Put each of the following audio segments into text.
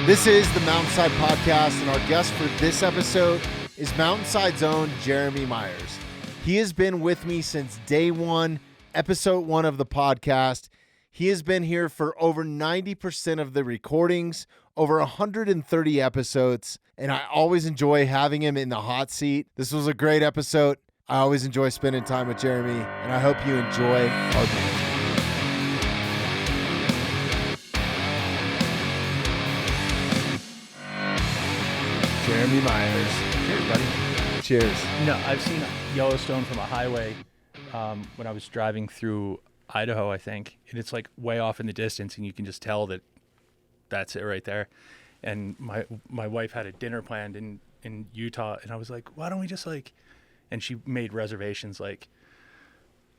This is the Mountainside Podcast, and our guest for this episode is Mountainside's own Jeremy Myers. He has been with me since day one, episode 1 of the podcast. He has been here for over 90% of the recordings, over 130 episodes, and I always enjoy having him in the hot seat. This was a great episode. I always enjoy spending time with Jeremy, and I hope you enjoy our banter. Jeremy Myers. Cheers, buddy. Cheers. No, I've seen Yellowstone from a highway when I was driving through Idaho, I think. And it's like way off in the distance, and you can just tell that that's it right there. And my wife had a dinner planned in Utah, and I was like, why don't we just and she made reservations like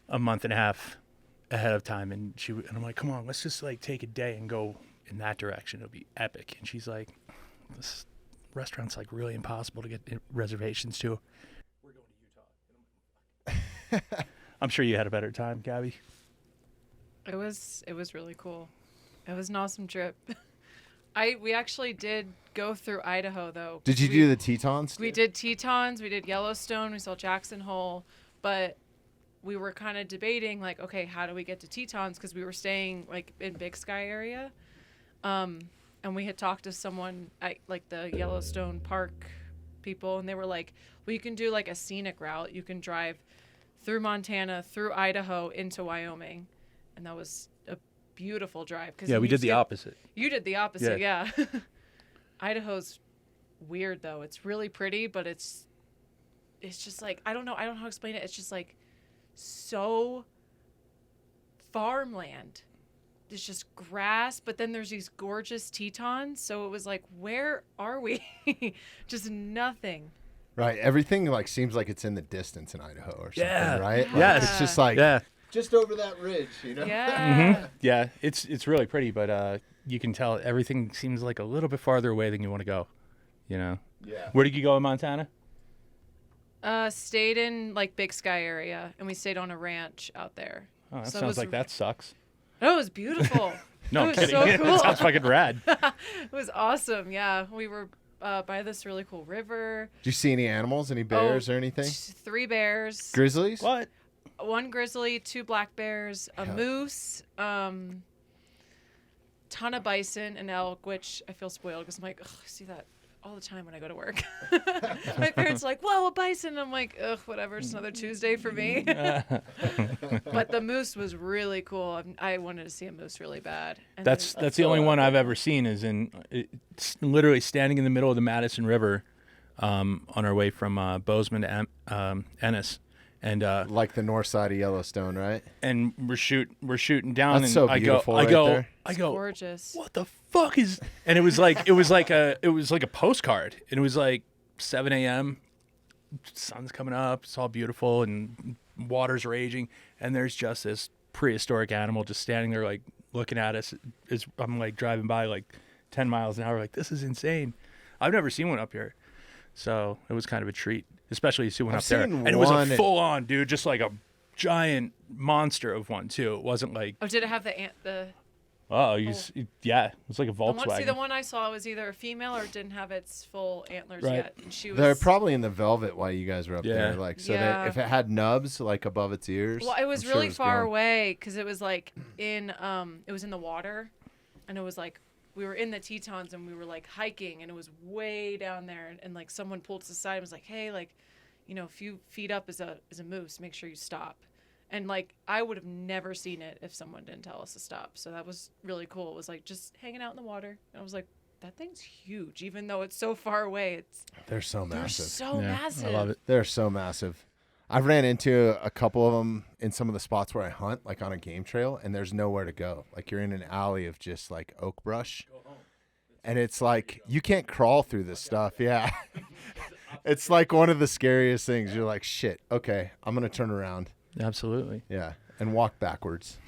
a month and a half ahead of time. And I'm like, come on, let's just take a day and go in that direction. It'll be epic. And she's like, this restaurant's really impossible to get reservations to. We're going to Utah. I'm sure you had a better time, Gabby. It was really cool. It was an awesome trip. We actually did go through Idaho though. Did you do the Tetons? We did Tetons, we did Yellowstone, we saw Jackson Hole, but we were kind of debating okay, how do we get to Tetons, because we were staying in Big Sky area. And we had talked to someone at the Yellowstone Park people, and they were like, well, you can do a scenic route. You can drive through Montana, through Idaho, into Wyoming. And that was a beautiful drive. Yeah, we did the opposite. You did the opposite, yeah. Idaho's weird, though. It's really pretty, but it's just I don't know how to explain it. It's just so farmland. It's just grass, but then there's these gorgeous Tetons. So it was where are we? Just nothing. Right. Everything seems like it's in the distance in Idaho or something, yeah. right? Yes. It's just just over that ridge, Yeah. Mm-hmm. Yeah. It's really pretty, but you can tell everything seems a little bit farther away than you want to go. Yeah. Where did you go in Montana? Stayed in Big Sky area, and we stayed on a ranch out there. Oh, that sounds like that sucks. Oh, it was beautiful. No, it was I'm kidding. So cool. It sounds fucking rad. It was awesome. Yeah, we were by this really cool river. Did you see any animals, any bears or anything? 3 bears. Grizzlies? What? 1 grizzly, 2 black bears, a moose, ton of bison and elk, which I feel spoiled because I'm I see that all the time when I go to work. My parents are whoa, a bison. I'm ugh, whatever. It's another Tuesday for me. But the moose was really cool. I wanted to see a moose really bad. And that's the only one I've ever seen is it's literally standing in the middle of the Madison River on our way from Bozeman to Ennis. And the north side of Yellowstone, right? And we're shooting down. That's and so beautiful. I go, gorgeous. What the fuck is? And it was like a postcard. And it was 7 a.m. Sun's coming up. It's all beautiful and water's raging. And there's just this prehistoric animal just standing there looking at us. As I'm driving by 10 miles an hour. This is insane. I've never seen one up here, so it was kind of a treat. Especially see one up there. And it was a full-on, dude, just a giant monster of one, too. It wasn't Oh, did it have the... yeah. It was like a Volkswagen. The one I saw was either a female or didn't have its full antlers yet. And They're probably in the velvet while you guys were up there. That if it had nubs, above its ears. Well, it was really far away because it was it was in the water. And it was we were in the Tetons and we were hiking, and it was way down there, and someone pulled us aside and was hey, a few feet up is a moose, make sure you stop. And I would have never seen it if someone didn't tell us to stop. So that was really cool. It was just hanging out in the water, and I was that thing's huge, even though it's so far away. They're so massive. Massive. I love it. They're so massive. I've ran into a couple of them in some of the spots where I hunt, on a game trail, and there's nowhere to go. You're in an alley of just oak brush, and it's you can't crawl through this stuff. Yeah. It's one of the scariest things. You're shit, okay, I'm going to turn around. Absolutely. Yeah, and walk backwards.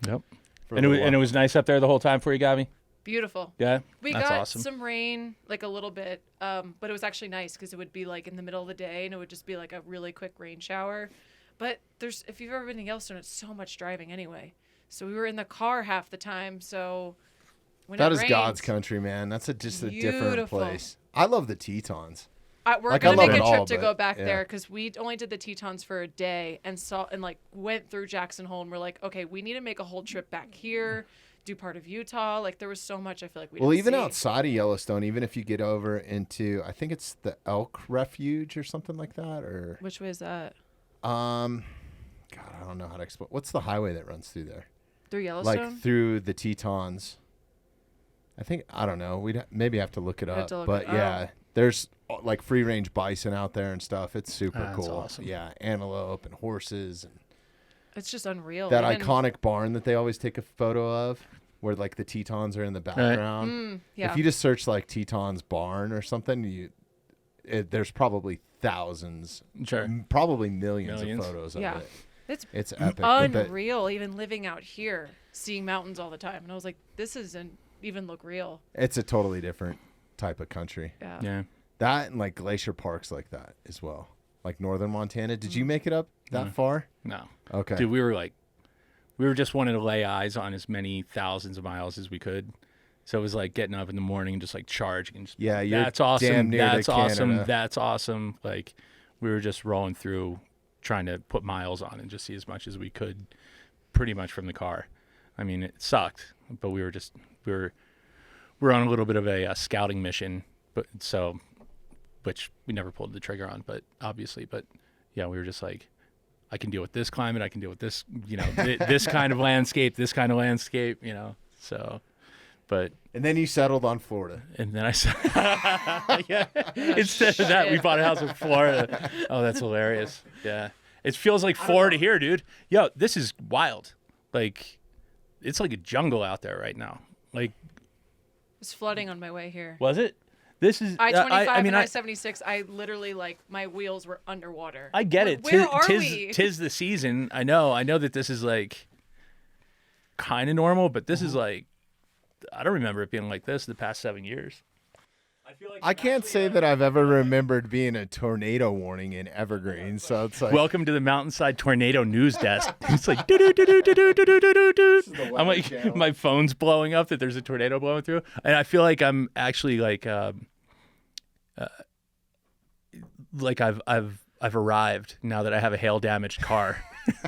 Yep. And it was nice up there the whole time for you, Gabby? Beautiful. Yeah, we that's got awesome. some rain, a little bit, but it was actually nice because it would be in the middle of the day, and it would just be a really quick rain shower. But if you've ever been to Yellowstone, it's so much driving anyway. So we were in the car half the time, so when That it is rains, God's country, man. That's just a different Beautiful. place. I love the Tetons. We're Like, gonna I love make a it trip all, to but, go back yeah. there because we only did the Tetons for a day and like went through Jackson Hole and we're like, okay, we need to make a whole trip back here, do part of Utah. Like there was so much I feel like we Well, didn't even see. outside of Yellowstone, even if you get over into, I think it's the Elk Refuge or something like that, or Which way is that? God, I don't know how to explain. What's the highway that runs through there? Through Yellowstone? Like through the Tetons. I don't know. We'd maybe have to look it up. But yeah, there's like free range bison out there and stuff. It's super That's cool. awesome. Yeah, antelope and horses and It's just unreal. that Even- iconic barn that they always take a photo of, where like the Tetons are in the background. yeah. If you just search like Teton's barn or something, there's probably thousands, Sure. probably millions Millions. of photos of Yeah. it. It's It's epic. But unreal even living out here, seeing mountains all the time. And I was like, this doesn't even look real. it's a totally different type of country. Yeah. Yeah. That and like glacier parks like that as well. Like northern Montana. Did you make it up that far? No. Okay. Dude, we were just wanting to lay eyes on as many thousands of miles as we could. So it was like getting up in the morning and just like charging and just, Yeah, you're that's awesome. damn near to That's awesome. Canada. That's awesome. Like we were just rolling through trying to put miles on and just see as much as we could pretty much from the car. I mean, it sucked, but we were on a little bit of a scouting mission, which we never pulled the trigger on, but yeah, we were just like, I can deal with this climate. I can deal with this, this kind of landscape, so, but. And then you settled on Florida. And then I said, yeah, instead of that, we bought a house in Florida. Oh, that's hilarious. Yeah. It feels like Florida here, dude. Yo, this is wild. Like, it's like a jungle out there right now. Like, It was flooding on my way here. was it? This is I-25 I mean, and I I-76, I literally, like, my wheels were underwater. I get it. Where are we? Tis the season. I know that this is like kind of normal, but this is like, I don't remember it being like this the past 7 years. I feel like I can't say that I've ever remembered being a tornado warning in Evergreen. So it's like, welcome to the Mountainside Tornado News Desk. It's like, I'm like, my phone's blowing up that there's a tornado blowing through. And I feel like I'm actually like I've arrived now that I have a hail damaged car.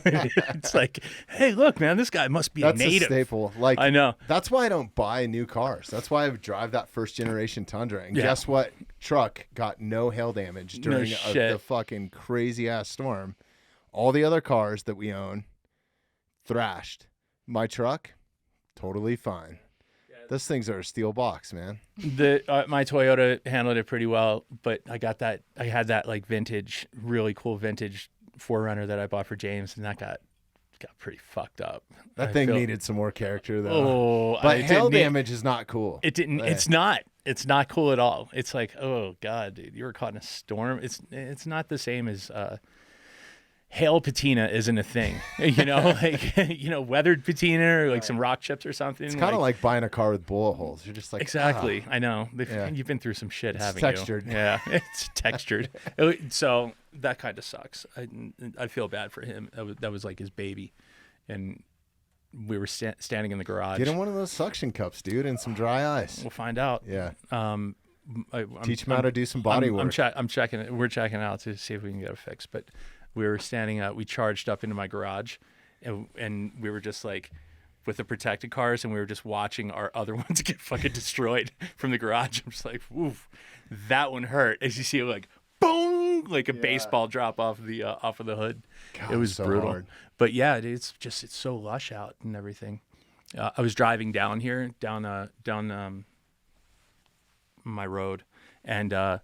It's like, hey, look, man, this guy must be that's a native. a staple. Like, I know. That's why I don't buy new cars. That's why I drive that first generation Tundra. And Yeah. guess what? Truck got no hail damage during shit. the fucking crazy ass storm. All the other cars that we own thrashed. My truck, totally fine. Those things are a steel box, man. My Toyota handled it pretty well, but I had that like vintage, really cool vintage 4Runner that I bought for James, and that got pretty fucked up. That thing needed some more character, though. Oh, but hail damage is not cool. It didn't. It's not. It's not cool at all. It's like, oh god, dude, you were caught in a storm. It's not the same as hail patina isn't a thing. Like weathered patina or like some rock chips or something. It's kind of like buying a car with bullet holes. You're just like, exactly. ah. I know. Yeah. You've been through some shit, haven't textured. you? Yeah, it's textured. So that kind of sucks. I feel bad for him. That was like his baby, and we were standing in the garage. Get him one of those suction cups, dude, and some dry ice. We'll find out. Yeah. Teach him how to do some body work. I'm checking it. We're checking it out to see if we can get it fixed. But we were standing out. We charged up into my garage, and we were just like with the protected cars, and we were just watching our other ones get fucking destroyed from the garage. I'm just like, oof, that one hurt. As you see it, like boom, like a baseball drop off of the hood. God, it was so brutal. hard. But yeah, it's so lush out and everything. I was driving down here, down my road, and I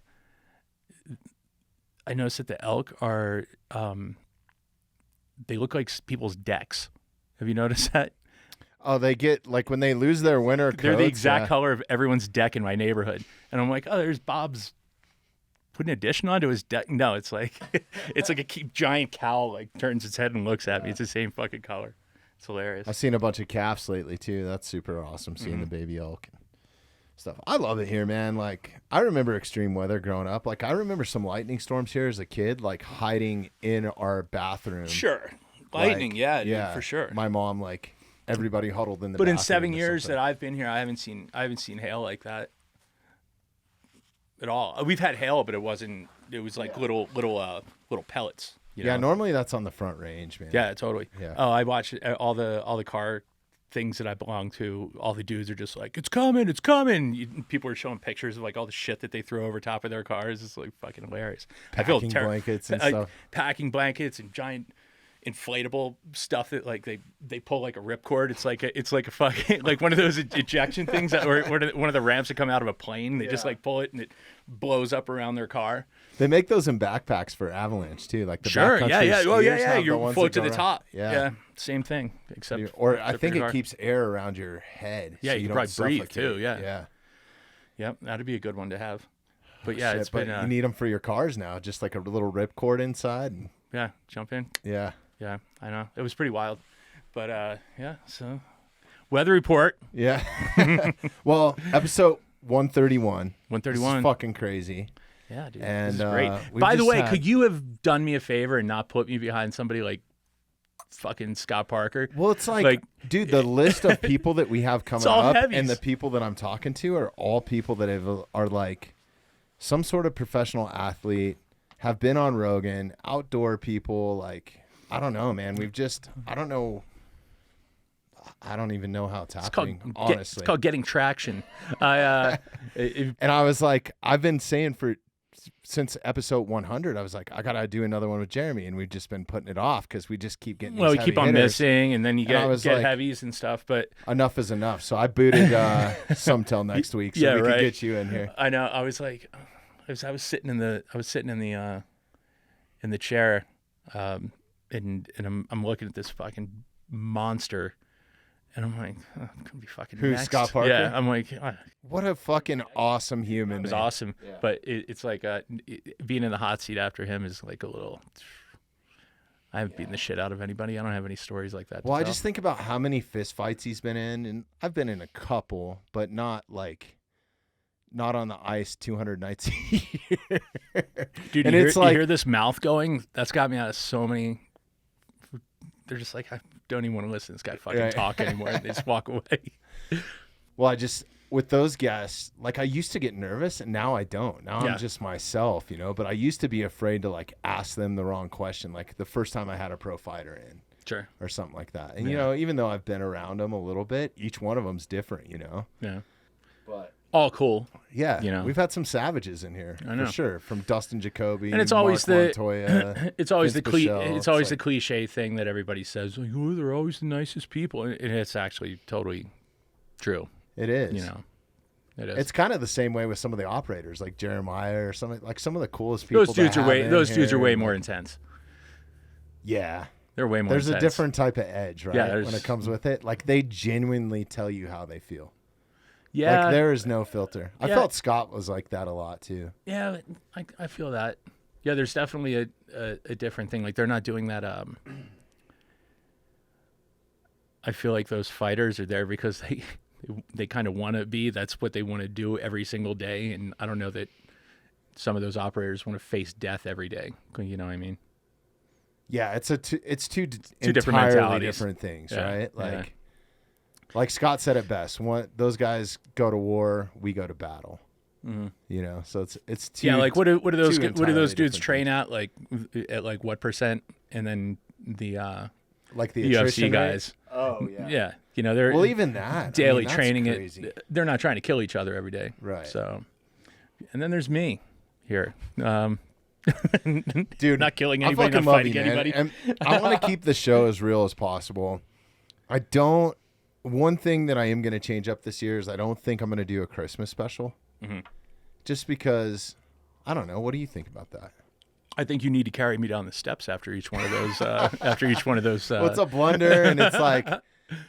noticed that the elk are they look like people's decks. Have you noticed that? Oh, they get like when they lose their winter coats. They're the exact color of everyone's deck in my neighborhood, and I'm like, oh, there's Bob's putting addition onto his deck. No, it's like it's like a giant cow like turns its head and looks at me. It's the same fucking color. It's hilarious. I've seen a bunch of calves lately too. That's super awesome seeing the baby elk and stuff. I love it here, man. Like I remember extreme weather growing up. Like I remember some lightning storms here as a kid, like hiding in our bathroom. Sure, lightning, Like, yeah, dude, for sure. My mom like everybody huddled in the But in bathroom 7 or years something. that I've been here, I haven't seen hail like that at all. We've had hail, but it was like little pellets. You Yeah, know? normally that's on the front range, man. Yeah, totally. Yeah. Oh, I watch all the car things that I belong to. All the dudes are just like, it's coming, it's coming. People are showing pictures of like all the shit that they throw over top of their cars. It's like fucking hilarious. Packing blankets and stuff. Packing blankets and giant inflatable stuff that like they pull like a ripcord. It's like a fucking like one of those ejection things that or one of the ramps that come out of a plane. They just like pull it and it blows up around their car. They make those in backpacks for avalanche too, like the Sure, backcountry yeah. Well, skiers yeah. have the You ones float that to the go top. around. Yeah, same thing. Except I think your it car. keeps air around your head. Yeah, so you you can don't probably breathe suffocate. too. Yeah. Yeah. Yep, that'd be a good one to have. But yeah, Shit, it's but been you need them for your cars now, just like a little ripcord inside. And, yeah, jump in. yeah. Yeah, I know. It was pretty wild. But yeah, so weather report. Yeah. Well, episode 131. 131. This is fucking crazy. Yeah, dude. And, this is great. we By the just way, had- could you have done me a favor and not put me behind somebody like fucking Scott Parker? Well, it's like, dude, the list of people that we have coming all up heavies. and the people that I'm talking to are all people that are like some sort of professional athlete, have been on Rogan, outdoor people. Like, I don't know, man. I don't know. I don't even know how it's happening, honestly. It's called getting traction. And I was like, I've been saying since episode 100, I was like, I gotta do another one with Jeremy, and we've just been putting it off because we just keep getting. Well, these we keep heavy on hitters. missing, and then you I was get like, heavies and stuff. But enough is enough. So I booted some till next week, so Yeah, we right. can get you in here. I know. I was like, I was sitting in the chair, and I'm looking at this fucking monster. And I'm like, oh, I'm gonna be fucking Who's next. Scott Parker? Yeah, I'm like, What a fucking awesome human. it was man. awesome. Yeah. But it's like being in the hot seat after him is like a little. I haven't beaten the shit out of anybody. I don't have any stories like that. Well, to I tell. just think about how many fist fights he's been in, and I've been in a couple, but not on the ice 200 nights a year. Dude, and you it's hear, like, you hear this mouth going? That's got me out of so many. They're just like, I don't even want to listen to this guy fucking Right. talk anymore. And they just walk away. Well, with those guests, like I used to get nervous, and now I don't. Now Yeah. I'm just myself, but I used to be afraid to like ask them the wrong question, like the first time I had a pro fighter in Sure. or something like that. And Yeah. even though I've been around them a little bit, each one of them's different, Yeah. But All cool. yeah, we've had some savages in here I know. for sure, from Dustin Jacoby, And it's always Mark the Montoya, it's always Vince the Pichel. it's always the like, cliche thing that everybody says, like, oh, they're always the nicest people. And it's actually totally true. it is. It is. It's kind of the same way with some of the operators, like Jeremiah or something. Like some of the coolest people. those dudes to are have way in those dudes are here, way and, more like, intense. Yeah, They're way more there's intense. a different type of edge, right? Yeah, when it comes with it, like they genuinely tell you how they feel. Yeah. Like there is no filter. I Yeah. felt Scott was like that a lot too. Yeah, I feel that. Yeah, there's definitely a different thing. Like they're not doing that. I feel like those fighters are there because they kind of want to be. That's what they want to do every single day. And I don't know that some of those operators want to face death every day. You know what I mean? Yeah, it's two different entirely mentalities. different things, Yeah, right? yeah. Like Scott said it best. Those guys go to war, we go to battle. Mm-hmm. So it's two. Yeah, like what do those two what do those entirely dudes different train at like what percent? And then the like the attrition UFC rate? guys. Oh yeah. Yeah, they're Well, even that daily that's training crazy. it. They're not trying to kill each other every day. Right. So, and then there's me here. Dude, not killing I anybody, fucking not love fighting you, man. anybody. And I want to keep the show as real as possible. One thing that I am going to change up this year is I don't think I'm going to do a Christmas special. Mm-hmm. Just because, I don't know. What do you think about that? I think you need to carry me down the steps after each one of those. Well, it's a blunder, and it's like,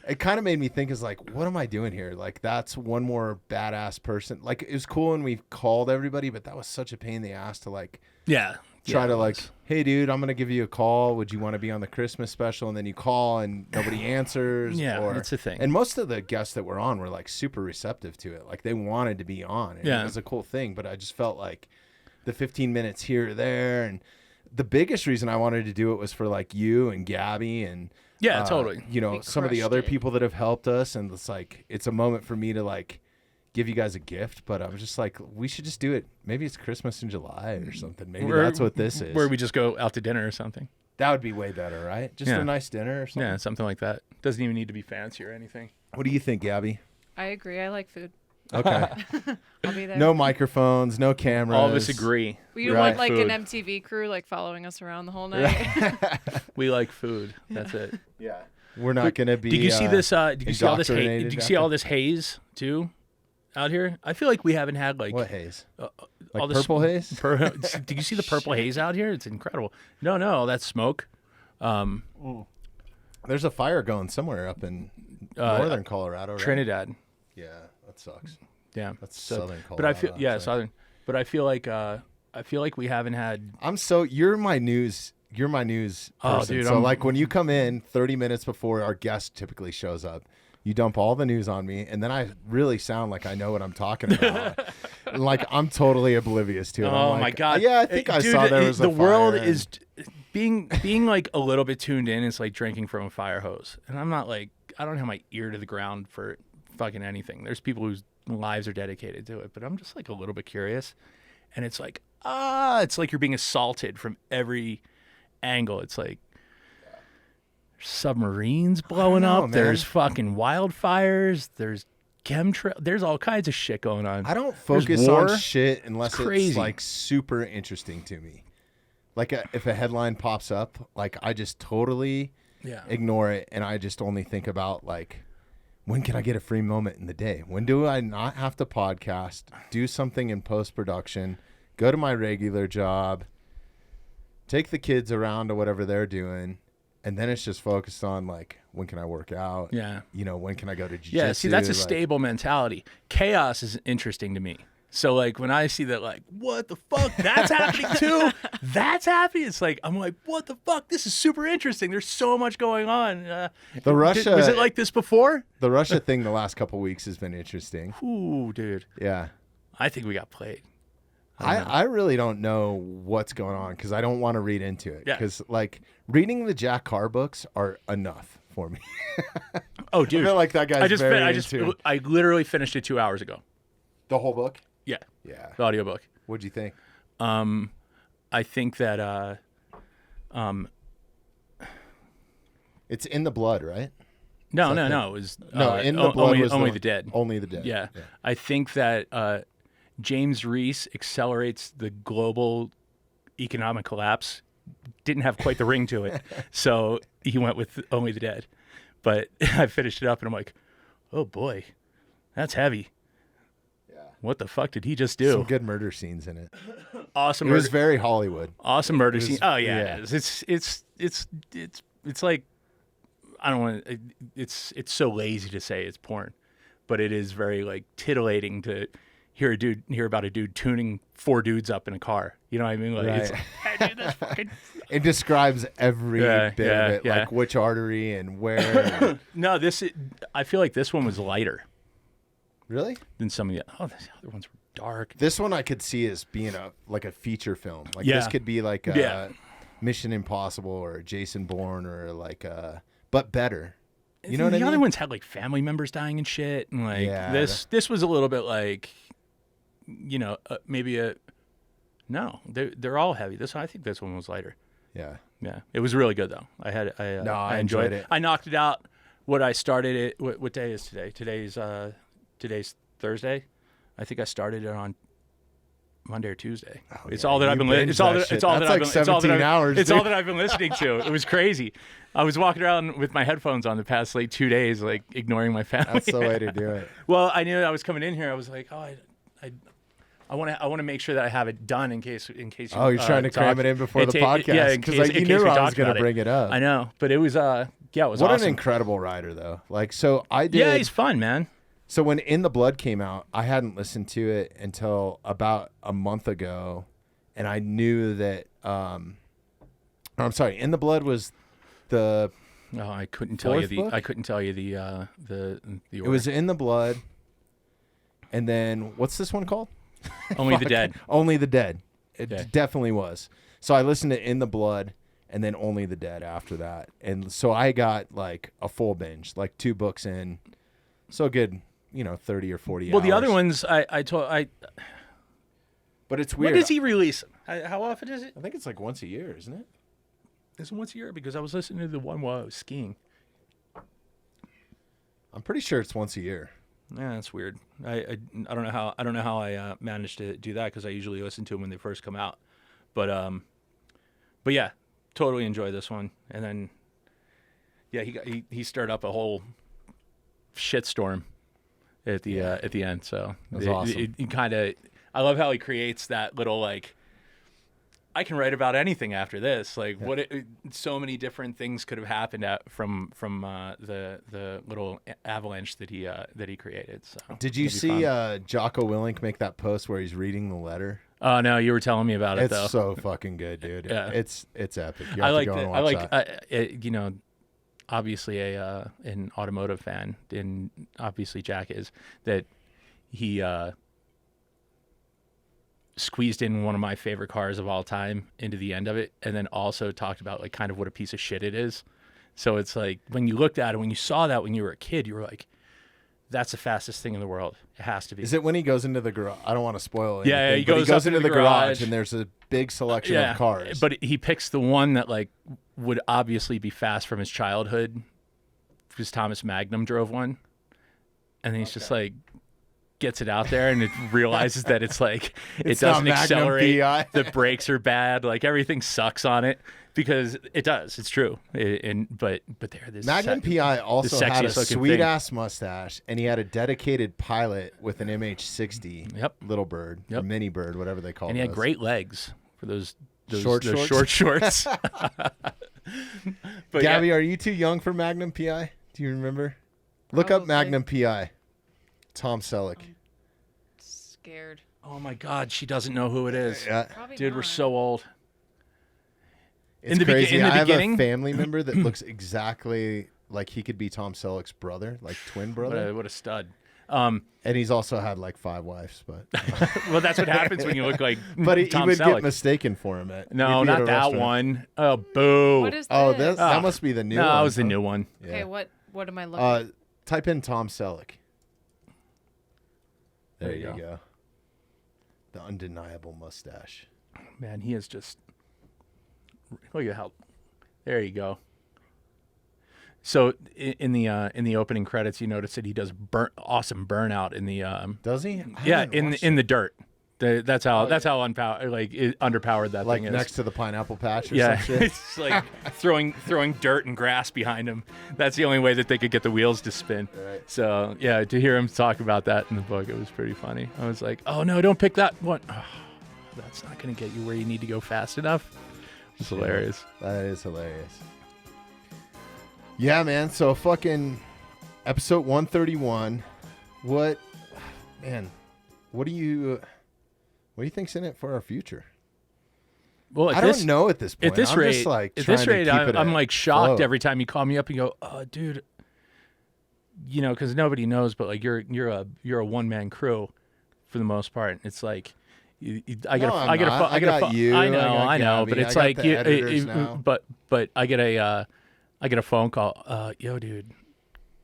it kind of made me think, is like, what am I doing here? Like, that's one more badass person. Like, it was cool when we called everybody, but that was such a pain in the ass to like try to like, hey, dude, I'm going to give you a call. Would you want to be on the Christmas special? And then you call and nobody answers. Yeah, it's a thing. And most of the guests that were on were like super receptive to it. Like they wanted to be on. And Yeah. it was a cool thing, but I just felt like the 15 minutes here or there. And the biggest reason I wanted to do it was for like you and Gabby and Yeah, totally. You know, We some of the crushed other it. people that have helped us, and it's like it's a moment for me to like give you guys a gift. But I'm just like, we should just do it. Maybe it's Christmas in July or something. Maybe that's what this is. Where we just go out to dinner or something. That would be way better, right? Just Yeah. a nice dinner or something. Yeah, something like that. Doesn't even need to be fancy or anything. What do you think, Gabby? I agree. I like food. Okay. I'll be there. No microphones, no cameras. All of us agree. We don't Right. want like Food. an MTV crew like following us around the whole night. We like food. That's it. Yeah. We're not going to be. Did you see this? Did you see all this? indoctrinated Did you see all this haze too? Out here, I feel like we haven't had like What haze? all Like this purple haze? Did you see the purple haze out here? It's incredible. No, all that smoke. There's a fire going somewhere up in northern Colorado, right? Trinidad. Yeah, that sucks. Yeah, That's southern Colorado. But I feel sorry. southern. But I feel like we haven't had. You're my news. You're my news Oh, person. dude, so I'm- like when you come in 30 minutes before our guest typically shows up, you dump all the news on me, and then I really sound like I know what I'm talking about. And, like I'm totally oblivious to it. I'm Oh like, my god! Yeah, I think I Dude, saw there was the a world fire, is being like a little bit tuned in. It's like drinking from a fire hose, and I'm not like I don't have my ear to the ground for fucking anything. There's people whose lives are dedicated to it, but I'm just like a little bit curious, and it's like it's like you're being assaulted from every angle. It's like submarines blowing know, up. man. There's fucking wildfires. There's chemtrail. There's all kinds of shit going on. I don't There's focus on war. shit unless it's crazy. like super interesting to me. Like if a headline pops up, like I just totally Yeah. ignore it, and I just only think about like, when can I get a free moment in the day? When do I not have to podcast, do something in post-production, go to my regular job, take the kids around to whatever they're doing, and then it's just focused on like, when can I work out? Yeah. You know, when can I go to jiu-jitsu? Yeah, see, that's a Like, stable mentality. Chaos is interesting to me. So, like, when I see that, like, what the fuck? That's happening too? That's happening? It's like, I'm like, what the fuck? This is super interesting. There's so much going on. The Russia, Was it like this before? the Russia thing the last couple weeks has been interesting. Ooh, dude. Yeah. I think we got played. I really don't know what's going on because I don't want to read into it. Yeah. Because like reading the Jack Carr books are enough for me. Oh, I dude. feel like that guy's very I literally finished it 2 hours ago. the whole book. Yeah, Yeah. the audiobook. What'd you think? I think that It's in the blood, right? no, that it was No, in the blood was only the dead. Only the dead. Yeah. I think that James Reese accelerates the global economic collapse. Didn't have quite the ring to it, so he went with Only the Dead. But I finished it up, and I'm like, oh boy, that's heavy. Yeah. What the fuck did he just do? Some good murder scenes in it. Awesome It was murder, very Hollywood. awesome murder was- scene. Oh yeah, yeah. it is. It's like I don't want to. It's so lazy to say it's porn, but it is very like titillating to hear about a dude tuning 4 dudes up in a car. You know what I mean? Like it's Right. like, hey, dude, that's fucking. It describes every Yeah, bit yeah, of it, yeah. like which artery and where. No, I feel like this one was lighter Really? than some of the. Oh, the other ones were dark. This one I could see as being a feature film. Like Yeah. this could be like a Yeah. Mission Impossible or Jason Bourne or like but better. You know what I The mean? other ones had like family members dying and shit, and like Yeah, this was a little bit like, you know, maybe a. No, they're all heavy. I think this one was lighter. Yeah. Yeah, it was really good though. I enjoyed it. I knocked it out. What I started it. What day is today? Today's Thursday. I think I started it on Monday or Tuesday. It's yeah, all that you I've been. binged It's all that that. shit. It's all That's that. like I've been, it's all that 17 I've- hours, It's all dude. that I've been listening to. It was crazy. I was walking around with my headphones on the past like 2 days, like ignoring my family. That's the way to do it. Well, I knew I was coming in here. I was like, oh, I want to make sure that I have it done in case. Oh, you're trying to cram it in before the podcast? Yeah, in 'Cause, case, like, in you case knew we I was talked gonna about bring it up. I know, but it was it was What awesome. an incredible writer, though. Like, so I did. Yeah, he's fun, man. So when In the Blood came out, I hadn't listened to it until about a month ago, and I knew that. I'm sorry, In the Blood was the. Oh, I couldn't tell you Fourth the. book? I couldn't tell you the order. It was In the Blood, and then what's this one called? Only the Fuck. Dead. Only the Dead. It Yeah. definitely was. So I listened to In the Blood, and then Only the Dead after that. And so I got like a full binge, like 2 books in. So good, 30 or 40 hours. Well, the other ones I But it's weird. When does he release them? How often is it? I think it's like once a year, isn't it? Is it once a year? Because I was listening to the one while I was skiing. I'm pretty sure it's once a year. Yeah, that's weird. I don't know how I managed to do that because I usually listen to them when they first come out. But yeah, totally enjoy this one. And then yeah, he stirred up a whole shitstorm at the end. So that's awesome. It kind of, I love how he creates that little like, I can write about anything after this. Like so many different things could have happened from the little avalanche that he created. So did you see Jocko Willink make that post where he's reading the letter? Oh no, you were telling me about it though. It's so fucking good, dude. Yeah. It's epic. You have I to like go and watch that. Obviously an automotive fan, and obviously Jack is, that he squeezed in one of my favorite cars of all time into the end of it, and then also talked about like kind of what a piece of shit it is. So it's like when you looked at it, when you saw that when you were a kid, you were like, that's the fastest thing in the world. It has to be. Is it when he goes into the garage? I don't want to spoil it. Yeah, he goes into the garage and there's a big selection of cars. But he picks the one that like would obviously be fast from his childhood, because Thomas Magnum drove one, and then he's just like gets it out there and it realizes that it's like it doesn't accelerate. The brakes are bad. Like everything sucks on it. Because it does, it's true. But this Magnum PI also had a sweet ass mustache, and he had a dedicated pilot with an MH60. Yep. Little bird, or mini bird, whatever they call it. And he had great legs for those short shorts. But Gabby, are you too young for Magnum PI? Do you remember? Look up Magnum PI. Tom Selleck. I'm scared. Oh my God, she doesn't know who it is. Yeah. Dude, we're so old. It's crazy. I have a family member that looks exactly like he could be Tom Selleck's brother, like twin brother. What a stud. And he's also had like 5 wives, but well, that's what happens when you look like but he Tom would Selleck. Get mistaken for him. No, not that one. Oh, boo. What is this? Oh, that must be the new one. No, that was the new one. Yeah. Okay, what am I looking at? Type in Tom Selleck. There you go. The undeniable mustache. Man, he is just... Look at how... There you go. So in the opening credits, you notice that he does awesome burnout in the... Does he? Yeah, in the dirt. That's how underpowered that thing is. Like next to the pineapple patch or some shit? It's like throwing dirt and grass behind him. That's the only way that they could get the wheels to spin. Right. So, yeah, to hear him talk about that in the book, it was pretty funny. I was like, oh, no, don't pick that one. Oh, that's not going to get you where you need to go fast enough. It's hilarious. That is hilarious. Yeah, man. So fucking episode 131. What do you think's in it for our future? Well, I don't know at this point. At this rate, I'm like shocked every time you call me up and go, "Oh, dude," because nobody knows, but like you're a one man crew for the most part. It's like I know, but it's like but I get a phone call, yo, dude.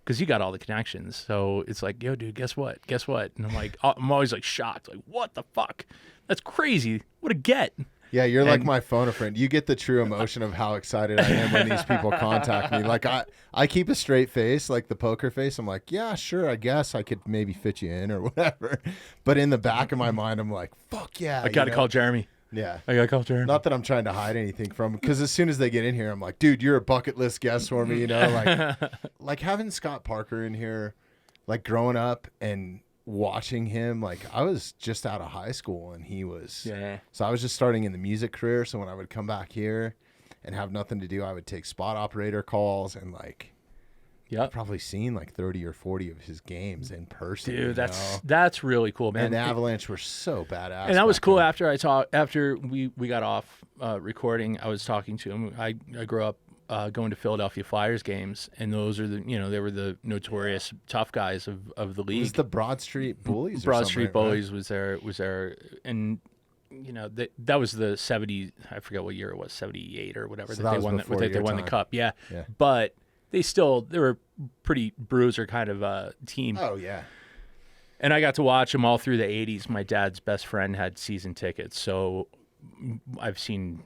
Because you got all the connections. So it's like, yo, dude, guess what? And I'm like, I'm always like shocked. Like, what the fuck? That's crazy. What a get. Yeah, you're like my phone a friend. You get the true emotion of how excited I am when these people contact me. Like I keep a straight face, like the poker face. I'm like, yeah, sure, I guess I could maybe fit you in or whatever. But in the back of my mind, I'm like, fuck yeah. I got to call Jeremy. Yeah. I got to call Jeremy. Not that I'm trying to hide anything from him, because as soon as they get in here, I'm like, dude, you're a bucket list guest for me, like having Scott Parker in here, like growing up and watching him, like I was just out of high school and he was, so I was just starting in the music career. So when I would come back here and have nothing to do, I would take spot operator calls and like, I've probably seen like 30 or 40 of his games in person. Dude, that's really cool, man. And the Avalanche were so badass. And that was cool. After we got off recording, I was talking to him. I grew up going to Philadelphia Flyers games, and those are they were the notorious tough guys of the league. It was the Broad Street Bullies. Broad Street Bullies was there, and that was the 70. I forget what year it was, 78 or whatever. So that that they was won. before They your won the time. cup. Yeah. Yeah. But they were a pretty bruiser kind of team. Oh yeah. And I got to watch them all through the 80s. My dad's best friend had season tickets, so I've seen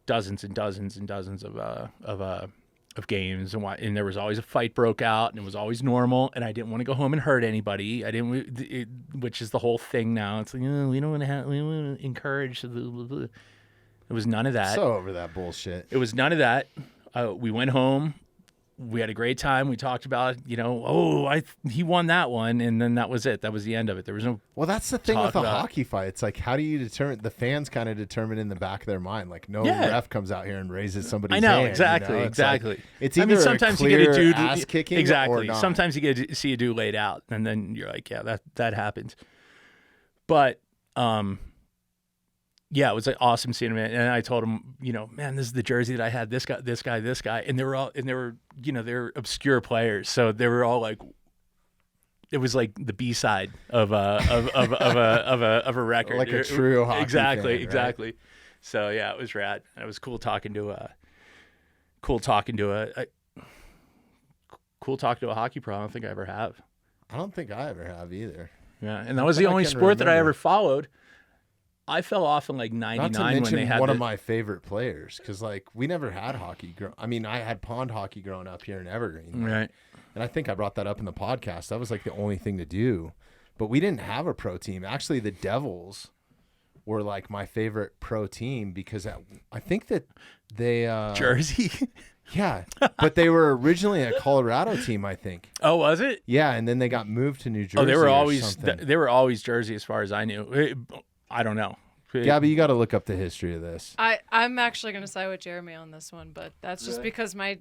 dozens and dozens and dozens of games, and there was always a fight broke out, and it was always normal. And I didn't want to go home and hurt anybody. Which is the whole thing now. It's like, we don't want to encourage. It was none of that. So over that bullshit. It was none of that. We went home. We had a great time. We talked about, he won that one, and then that was it. That was the end of it. There was no. Well, that's the thing talk with a about- hockey fight. It's like, how do you determine? The fans kind of determine in the back of their mind. Like, no Yeah. ref comes out here and raises somebody's I know hand, exactly, you know? It's like- exactly. it's either sometimes a you get a clear dude ass kicking exactly. or not. Sometimes you get to see a dude laid out, and then you're like, yeah, that happens. But yeah, it was like awesome seeing him. And I told him, man, this is the jersey that I had. This guy, and they were they're obscure players, so they were all like, it was like the B side of a record, Like a true hockey exactly, fan, right? exactly. So yeah, it was rad. It was cool talking to a hockey pro. I don't think I ever have. I don't think I ever have either. Yeah, and that was the I only can sport that I remember. ever followed. I fell off in like Not to '99 mention when they had one of my favorite players, because like we never had hockey. I had pond hockey growing up here in Evergreen, right. and I think I brought that up in the podcast. That was like the only thing to do, but we didn't have a pro team. Actually, the Devils were like my favorite pro team because I think that they Jersey. yeah, but they were originally a Colorado team, I think. Oh, was it? Yeah, and then they got moved to New Jersey. Oh, they were or always something. they were always Jersey as far as I knew. I don't know. Gabby, you got to look up the history of this. I'm actually going to side with Jeremy on this one, but that's just because I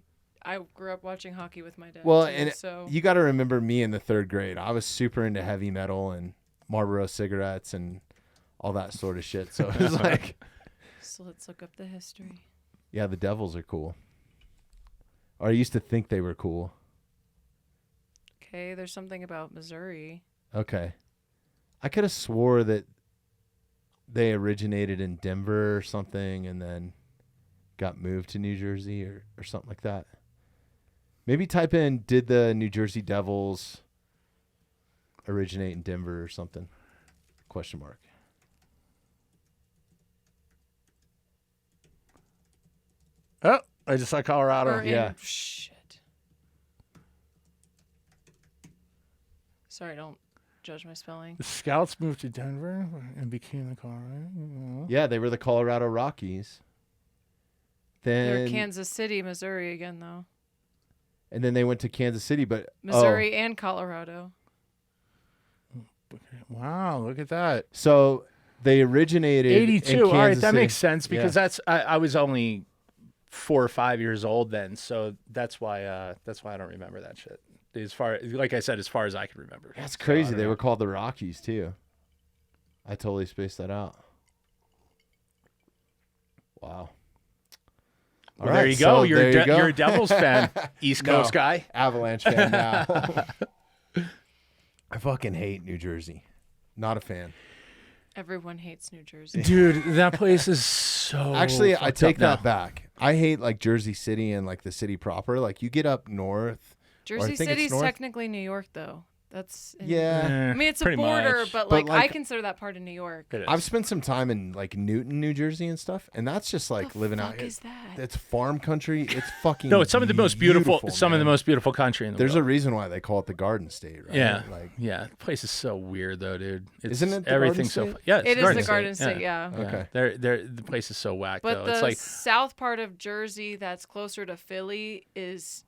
grew up watching hockey with my dad. Well, too, and so you got to remember me in the third grade. I was super into heavy metal and Marlboro cigarettes and all that sort of shit. So it was like, so let's look up the history. yeah, the Devils are cool. Or I used to think they were cool. Okay, there's something about Missouri. Okay. I could have swore that they originated in Denver or something and then got moved to New Jersey or something like that. Maybe type in, did the New Jersey Devils originate in Denver or something? Question mark. Oh, I just saw Colorado. Or in- yeah. Shit. Sorry, don't judge my spelling. The Scouts moved to Denver and became the Colorado. Yeah, they were the Colorado Rockies. They're Then Kansas City, Missouri again, though. and then they went to Kansas City, but Missouri and Colorado. Wow, look at that. so they originated in 82. All right, Kansas that City. makes sense because Yeah. I was only 4 or 5 years old then, so that's why I don't remember that shit. Like I said, as far as I can remember. That's So, I crazy. don't They know. were called the Rockies too. I totally spaced that out. Wow. Well, All there right, you go. so You're there you go. you're a Devils fan, East No. Coast guy. Avalanche fan now. I fucking hate New Jersey. Not a fan. Everyone hates New Jersey. Dude, that place is so. Actually, I fucked take up that now. back. I hate like Jersey City and like the city proper. Like you get up north. Jersey I think it's City's north. technically New York, though. That's Yeah. I mean, it's a pretty border, much. but But, like I like- consider that part of New York. It is. I've spent some time in like Newton, New Jersey and stuff, and that's just like the living fuck out here. is that? It's farm country. It's fucking No, it's some of the most beautiful. Some of the man. most beautiful country in the There's a world. reason why they call it the Garden State, right? Yeah, Like yeah. The place is so weird though, dude. It's, Isn't it the everything's Garden so? State? Yeah, it's It is the State. Garden State, yeah. Okay. The place is so whack But though. the It's like south part of Jersey that's closer to Philly is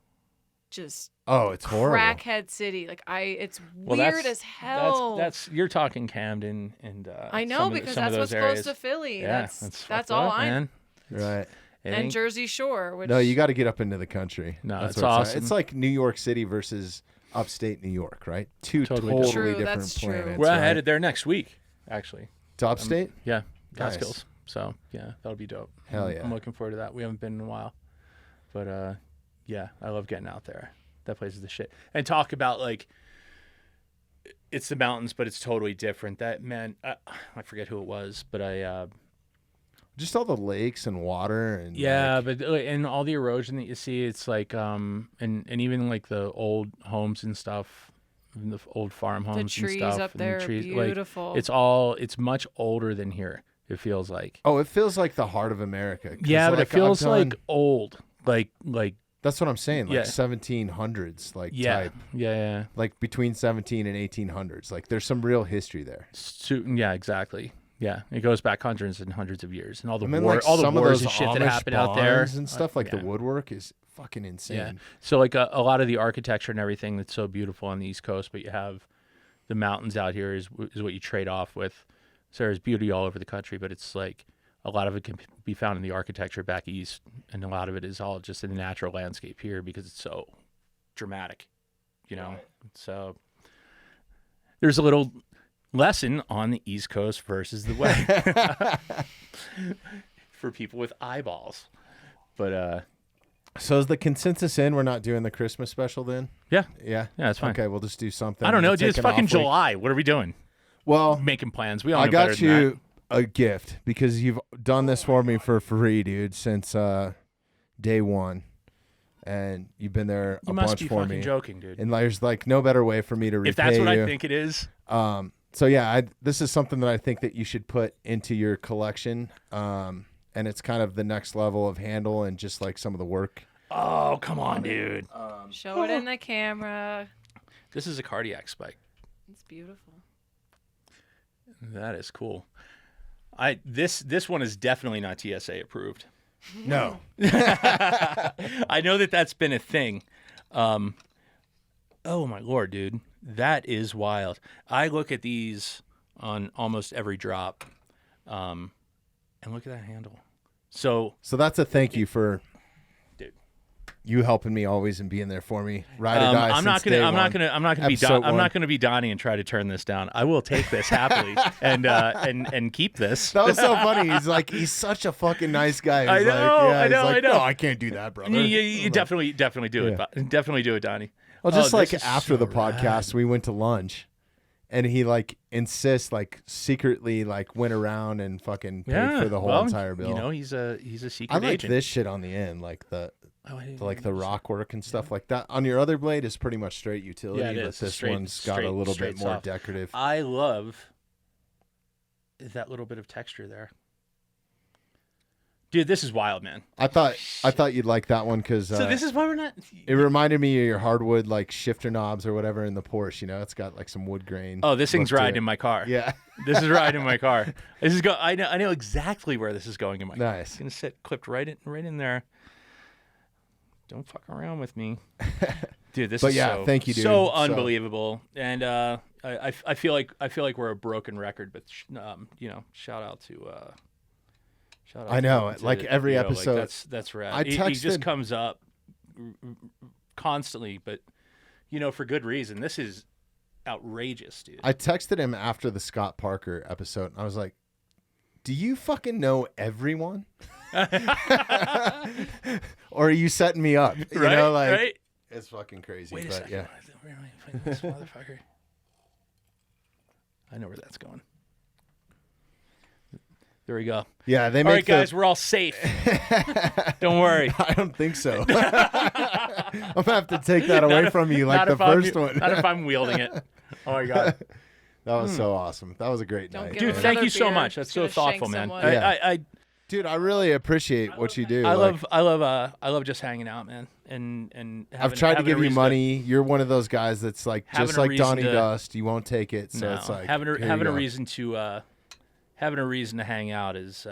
just oh, it's horrible. crackhead city. Like it's well, weird that's- as hell. That's you're talking Camden and. I know some of because some of that's those what's areas. close to Philly. Yeah, that's fucked all up, I man. Right. It and ain't- Jersey Shore, which No, you got to get up into the country. No, That's it's what awesome. It's like New York City versus upstate New York, right? Two Totally totally, different. True, different that's true. planets. We're right? headed there next week, actually. to upstate. Yeah, Nice. Catskills. So yeah, that'll be dope. Hell yeah. I'm looking forward to that. We haven't been in a while, but yeah, I love getting out there. That place is the shit. And talk about like it's the mountains, but it's totally different. That man, I forget who it was, but just all the lakes and water and yeah, like, but and all the erosion that you see, it's like and even like the old homes and stuff, even the old farm The homes and trees stuff. up and there the are trees, beautiful. Like, it's much older than here. It feels like. oh, it feels like the heart of America. 'Cause, Yeah, but like, it feels I've done- like old. Like that's what I'm saying. Like Yeah. 1700s, like yeah, type, yeah. like between 17 and 1800s. Like there's some real history there. Yeah, exactly. Yeah, it goes back hundreds and hundreds of years, and all the I mean, war, like all the some of wars those and shit Amish that happened out there barns and stuff. Like yeah. the woodwork is fucking insane. Yeah. So like a lot of the architecture and everything that's so beautiful on the East Coast, but you have the mountains out here is what you trade off with. So there's beauty all over the country, but it's like a lot of it can be found in the architecture back east, and a lot of it is all just in the natural landscape here because it's so dramatic, you know. So there's a little lesson on the East Coast versus the West for people with eyeballs. But So is the consensus in? We're not doing the Christmas special then? yeah, Yeah. that's fine. Okay, we'll just do something. I don't know, We'll dude. It's take an fucking off week. July. What are we doing? Well, Making plans. We all I know better got than that. you a gift because you've done this for me for free, dude, since day one, and you've been there You a must bunch be for fucking me. joking, dude. And there's like no better way for me to repay If that's what you. I think it is, So yeah, this is something that I think that you should put into your collection, and it's kind of the next level of handle and just like some of the work. oh come on, dude. Show it in the camera. This is a cardiac spike. It's beautiful. That is cool. This one is definitely not TSA approved. No, I know that that's been a thing. Oh my lord, dude, that is wild. I look at these on almost every drop, and look at that handle. So that's a thank you for dude. you helping me always and being there for me. Ride or die. I'm not since day gonna one. be Episode I'm one. not gonna be Donnie and try to turn this down. I will take this happily and keep this. That was so funny. He's such a fucking nice guy. I He's know, like, yeah, I know, he's like, I know. No, I can't do that, brother. You definitely do it. Definitely do it, Donnie. Well, just Oh, like this is after so the podcast, we went to lunch, and he like insists like secretly like went around and fucking paid for the whole entire bill. You know, he's a secret I like agent. this shit on the end, like the rock work and stuff like that. On your other blade is pretty much straight utility, Yeah, it but is. this Straight- one's got a straight- little straight bit more soft. decorative. I love that little bit of texture there. Dude, this is wild, man. I thought you'd like that one because So this is why we're not. it reminded me of your hardwood like shifter knobs or whatever in the Porsche. You know, it's got like some wood grain. Oh, this thing's look to riding it. in my car. Yeah, This is riding in my car. This is go. I know exactly where this is going in my car. Nice. It's gonna sit clipped right in there. Don't fuck around with me, dude. This But is yeah, thank you, dude. so So- unbelievable. And I feel like we're a broken record, but you know, shout out to. Shout out I know, to like every Theo, episode- that's rad. I He just texted- comes up constantly, but you know, for good reason. This is outrageous, dude. I texted him after the Scott Parker episode, and I was like, "Do you fucking know everyone, or are you setting me up?" You right, know, like right. it's fucking crazy. Wait a but second. yeah, Where am I putting this motherfucker? I know where that's going. There we go. yeah, they All make right, guys, we're all safe. Don't worry. I don't think so. I'm gonna have to take that away from you, like Not the if I'm- first one. Not if I'm wielding it. Oh my god, That was so awesome. That was a great Don't night, give dude! him man. Thank another you so beer. much. That's He's so gonna thoughtful, shank man. someone. Yeah. Dude, I really appreciate what you do. I Like, love just hanging out, man. And I've having, tried to having a give you reason money. You're one of those guys that's like Having just a like reason Donnie to- Dust. You won't take it, so no, it's like having here you a go. reason to hang out is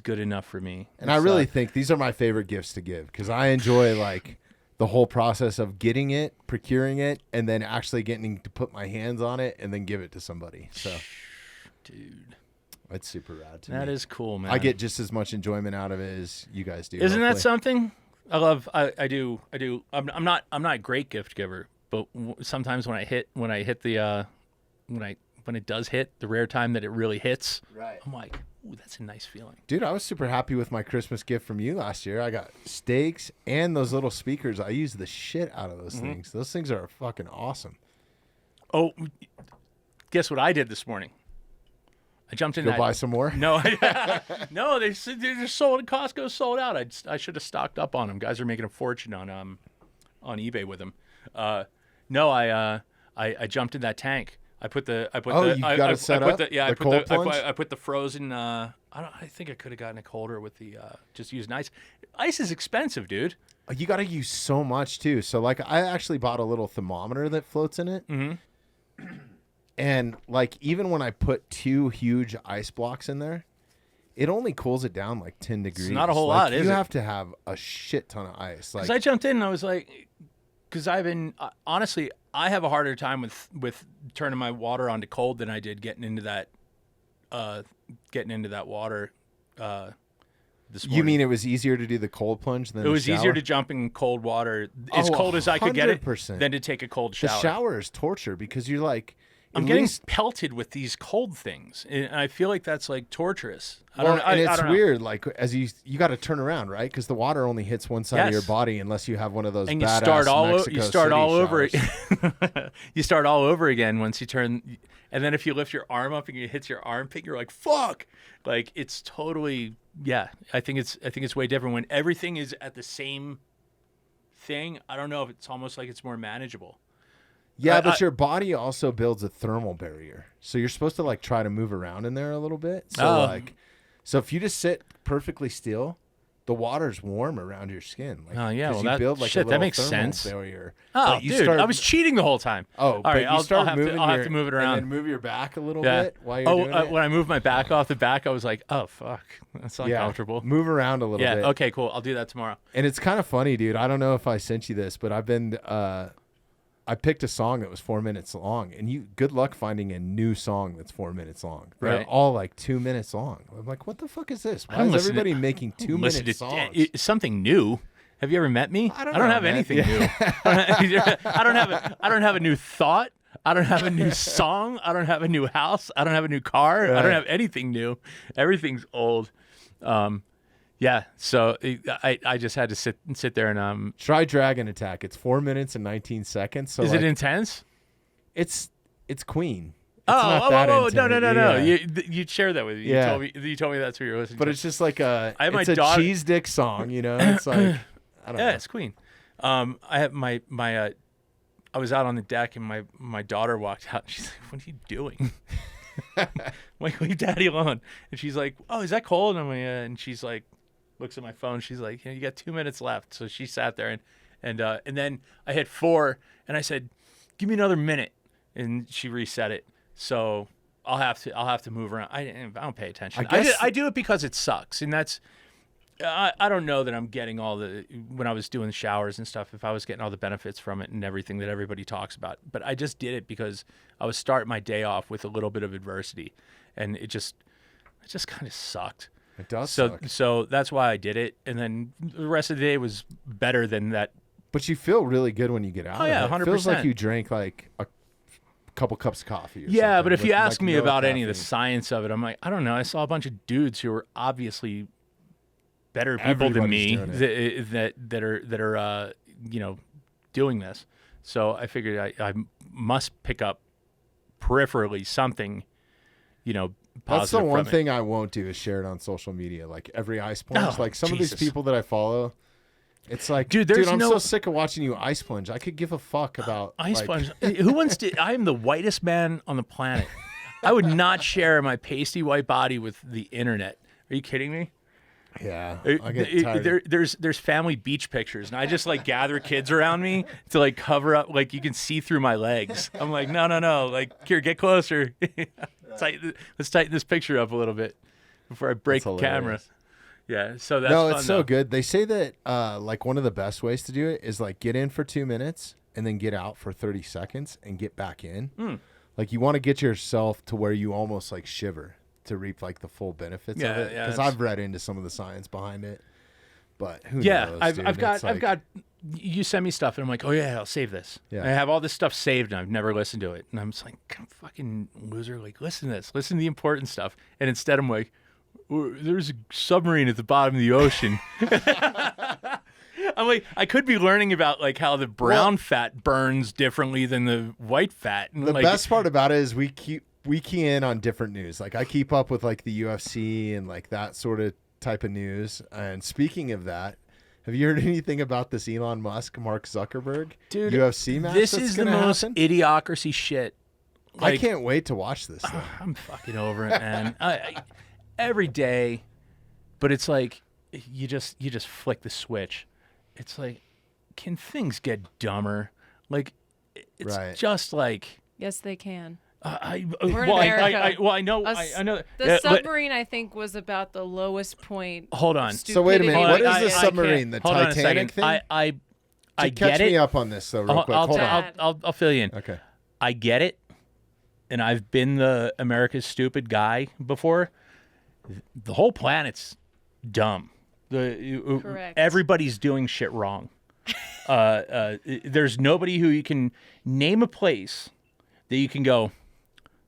good enough for me. And I really think these are my favorite gifts to give because I enjoy like the whole process of getting it, procuring it, and then actually getting to put my hands on it and then give it to somebody. So, dude, it's super rad to that me. is cool, man. I get just as much enjoyment out of it as you guys do. Isn't that hopefully. something? I do. I'm not a great gift giver, but sometimes when it does hit, the rare time that it really hits, Right. I'm like, ooh, that's a nice feeling. Dude, I was super happy with my Christmas gift from you last year. I got steaks and those little speakers. I use the shit out of those things. Those things are fucking awesome. Oh, guess what I did this morning? I jumped in. Go buy some more. No, no, they're just sold. Costco sold out. I should have stocked up on them. Guys are making a fortune on eBay with them. No, I jumped in that tank. I put the frozen. I think I could have gotten it colder with the just using ice. Ice is expensive, dude. You got to use so much too. So like, I actually bought a little thermometer that floats in it. Mm-hmm. And like, even when I put 2 huge ice blocks in there, it only cools it down like 10 degrees. It's not a whole lot, is it? You have to have a shit ton of ice. Like, Because I jumped in and I was like, because I've been honestly, I have a harder time with turning my water onto cold than I did getting into that water. This morning. You mean it was easier to do the cold plunge than it was the shower? easier to jump in cold water as cold as I could get it 100%. than to take a cold shower. The shower is torture because you're like, I'm getting pelted with these cold things, and I feel like that's like torturous. It's weird. Like, as you got to turn around, right? Because the water only hits one side of your body unless you have one of those. And you start all over. You start all over again once you turn, and then if you lift your arm up and it hits your armpit, you're like, "Fuck!" Like, it's totally I think it's way different when everything is at the same thing. I don't know if it's almost like it's more manageable. Yeah, but your body also builds a thermal barrier. So you're supposed to like try to move around in there a little bit. So if you just sit perfectly still, the water's warm around your skin. Like, you build like a little that makes thermal sense. barrier. Oh, dude, I was cheating the whole time. Oh, all right, I'll have to move it around. And then move your back a little bit while you're doing it. When I moved my back off the back, I was like, oh, fuck. That's uncomfortable. Move around a little bit. Yeah, okay, cool. I'll do that tomorrow. And it's kind of funny, dude. I don't know if I sent you this, but I've been... I picked a song that was 4 minutes long, and good luck finding a new song that's 4 minutes long. They're right. all like 2 minutes long. I'm like, what the fuck is this? Why is everybody making 2 minute songs? Something new. Have you ever met me? I don't have anything new. I don't have a new thought. I don't have a new song. I don't have a new house. I don't have a new car. Right. I don't have anything new. Everything's old. Yeah, so I just had to sit there and try Dragon Attack. It's 4 minutes and 19 seconds. So is it intense? It's Queen. It's no. You shared that with me. Yeah. You told me that's what you're listening to. But it's just like a cheese dick song, you know? It's like I don't know. Yeah, it's Queen. I have my I was out on the deck and my daughter walked out. She's like, "What are you doing?" I'm like, "Leave Daddy alone." And she's like, "Oh, is that cold?" And I'm like, "Yeah." And she's like, looks at my phone. She's like, "You got 2 minutes left." So she sat there and then I hit 4 and I said, "Give me another minute," and she reset it. So I'll have to move around. I don't pay attention. I do it because it sucks, and that's I don't know that I'm getting all the when I was doing showers and stuff. If I was getting all the benefits from it and everything that everybody talks about, but I just did it because I was starting my day off with a little bit of adversity, and it just kind of sucked. It does suck. So that's why I did it, and then the rest of the day was better than that. But you feel really good when you get out. Oh yeah, 100%. It feels like you drank like a couple cups of coffee. Yeah, but if you ask me about any of the science of it, I'm like, I don't know. I saw a bunch of dudes who were obviously better people than me that are doing this. So I figured I must pick up peripherally something, positive. That's the one thing I won't do is share it on social media. Like every ice plunge, like some of these people that I follow, it's like, dude, I'm so sick of watching you ice plunge. I could give a fuck about ice plunge. Who wants to? I am the whitest man on the planet. I would not share my pasty white body with the internet. Are you kidding me? Yeah, I get tired. There's family beach pictures, and I just like gather kids around me to like cover up, like you can see through my legs. I'm like, no, like here, get closer. Let's tighten this picture up a little bit before I break the camera. Yeah, so that's fun, it's so good. They say that like one of the best ways to do it is like get in for 2 minutes and then get out for 30 seconds and get back in. Like you want to get yourself to where you almost like shiver to reap like the full benefits of it. Because I've read into some of the science behind it. But who knows? I've got. You send me stuff, and I'm like, oh yeah, I'll save this. Yeah. I have all this stuff saved, and I've never listened to it. And I'm just like, fucking loser. Like, listen to this. Listen to the important stuff. And instead, I'm like, there's a submarine at the bottom of the ocean. I'm like, I could be learning about like how the brown fat burns differently than the white fat. And The like, best part about it is we key in on different news. Like I keep up with like the UFC and like that sort of type of news. And speaking of that, have you heard anything about this Elon Musk, Mark Zuckerberg dude, UFC match? this that's is the gonna most happen? idiocracy shit. I can't wait to watch this thing. I'm fucking over it, man. Every day, but it's like you just flick the switch. It's like, can things get dumber? Like, it's Right. just like Yes, they can. I We're in well, America. I know. Us- I know. The submarine, I think, was about the lowest point. Hold on. So wait a minute. Stupidity. What is I- the I submarine? can't- The hold on a Titanic second. thing? I Catch get it. me up on this though, real quick. I'll, Hold on. I'll fill you in. Okay. I get it, and I've been the America's stupid guy before. The whole planet's dumb. Correct. Everybody's doing shit wrong. There's nobody who you can name a place that you can go,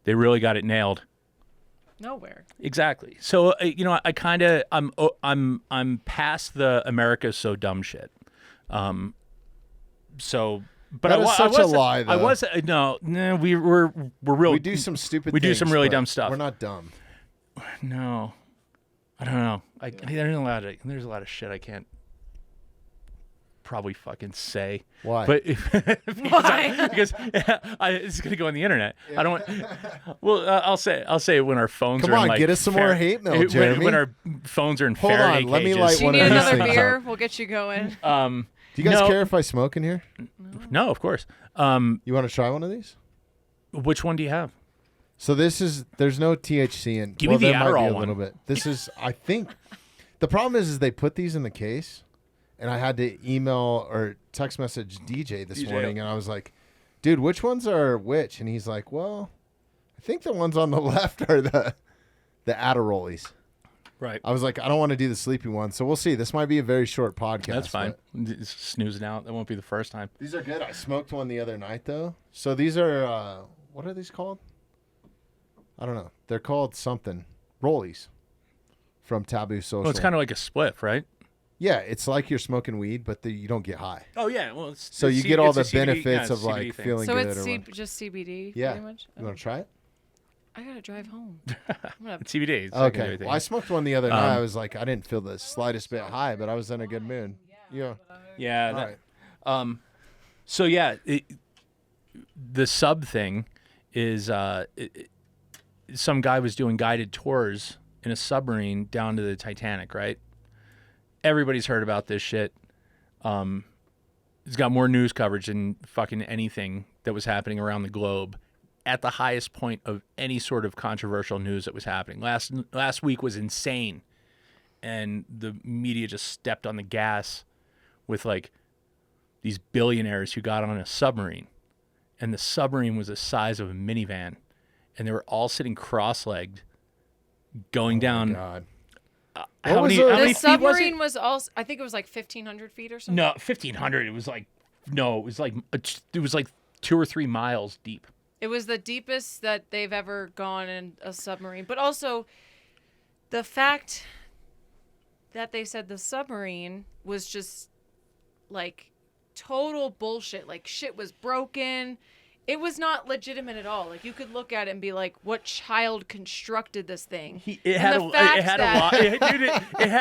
they really got it nailed. Nowhere. Exactly. So I'm past the America's so dumb shit. So, but That is I such a wasn't- lie, though. I was no. We're real. We do some stupid we do things, some really but dumb stuff. We're not dumb. No, I don't know. There's a lot of shit I can't probably fucking say. Why? But Why? because it's gonna go on the internet. I don't want. Well, I'll say it when our phones Come are in, on, like, get us some more hate mail, when- Jeremy. When our phones are in Hold Faraday on, let me cages. light Do you one need of these another things beer? up. We'll get you going. Do you guys No. care if I smoke in here? No, of course. You want to try one of these? Which one do you have? So there's no THC in. Give me the there might be Adderall a one. little bit. This is, I think, the problem is they put these in the case, and I had to email or text message DJ this morning, and I was like, dude, which ones are which? And he's like, well, I think the ones on the left are the Adderallies. Right. I was like, I don't want to do the sleepy one, so we'll see. This might be a very short podcast. That's fine. but It's snoozing out. That won't be the first time. These are good. I smoked one the other night, though. So these are, what are these called? I don't know. They're called something. Rollies from Taboo Social. Well, it's kind of like a spliff, right? Yeah, it's like you're smoking weed, but you don't get high. Oh yeah. Well, it's So you get all the benefits of like feeling So good. it's or what. just CBD, Yeah. pretty much? You want to try it? I gotta drive home. I'm gonna It's CBD. It's not gonna do Okay. anything. Well, I smoked one the other night. I was like, I didn't feel the slightest bit high, but I was in a good mood. Yeah. Yeah. All that- right. So yeah, the sub thing is some guy was doing guided tours in a submarine down to the Titanic, right? Everybody's heard about this shit. It's got more news coverage than fucking anything that was happening around the globe at the highest point of any sort of controversial news that was happening. Last week was insane, and the media just stepped on the gas with like these billionaires who got on a submarine, and the submarine was the size of a minivan, and they were all sitting cross-legged going down. God. How was many, the- how The many feet was it? submarine was also, I think it was like 1,500 feet or something. No, 1,500. It was like 2 or 3 miles deep. It was the deepest that they've ever gone in a submarine. But also, the fact that they said the submarine was just like total bullshit. Like shit was broken. It was not legitimate at all. Like you could look at it and be like, "What child constructed this thing?" It had had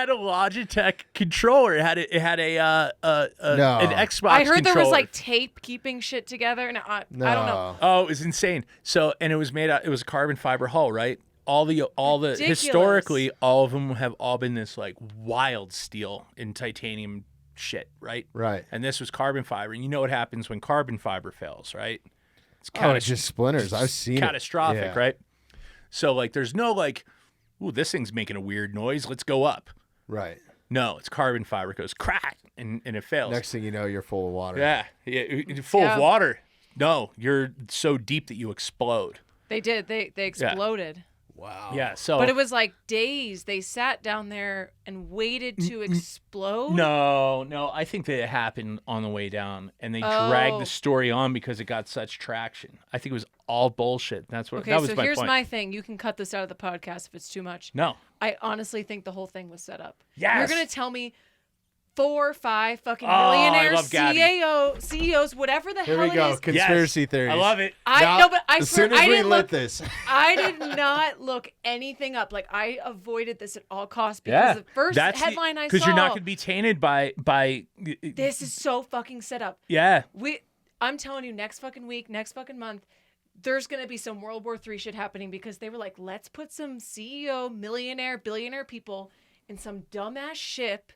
a Logitech controller. It had an Xbox. I heard there was controller. like tape keeping shit together, and I don't know. Oh, it was insane. So, and it was made out. It was a carbon fiber hull, right? All the Ridiculous. historically, all of them have all been this like wild steel and titanium shit, right? Right. And this was carbon fiber, and you know what happens when carbon fiber fails, right? It's It just splinters. I've seen catastrophic, it. Yeah. right? So like, there's no like, ooh, this thing's making a weird noise. Let's go up. Right. No, it's carbon fiber. It goes crack, and it fails. Next thing you know, you're full of water. Yeah, full Yeah. of water. No, you're so deep that you explode. They did. They exploded. Wow. Yeah, so But it was like days. They sat down there and waited to explode. no, I think that it happened on the way down, and they dragged Oh. the story on because it got such traction. I think it was all bullshit. That's what Okay, that was so my here's point. my thing. You can cut this out of the podcast if it's too much. No, I honestly think the whole thing was set up. Yes. You're gonna tell me 4 or 5 fucking Oh, I millionaire love Gabby. CEOs, whatever the Here hell we go. it is. Conspiracy theories. I love it. But I as swear soon as I we didn't lit look. this, I did not look anything up. Like I avoided this at all costs because the first headline I saw. Because you're not going to be tainted by. This is so fucking set up. Yeah. I'm telling you, next fucking week, next fucking month, there's going to be some World War III shit happening because they were like, let's put some CEO, millionaire, billionaire people in some dumbass ship.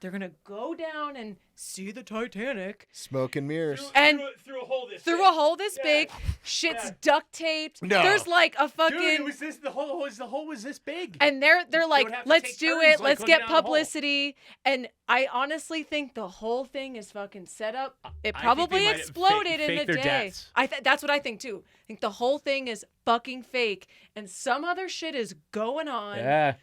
They're going to go down and see the Titanic. smoke and mirrors. And through a hole this through a hole this big, shit's duct taped. No. There's like a fucking... Dude, the hole was this big. And they're like, would have to let's take do turns, it. like, Let's looking get down the hole. publicity. And I honestly think the whole thing is fucking set up. It I think probably they might have exploded in faked a their day. deaths. That's what I think too. I think the whole thing is fucking fake, and some other shit is going on. Yeah.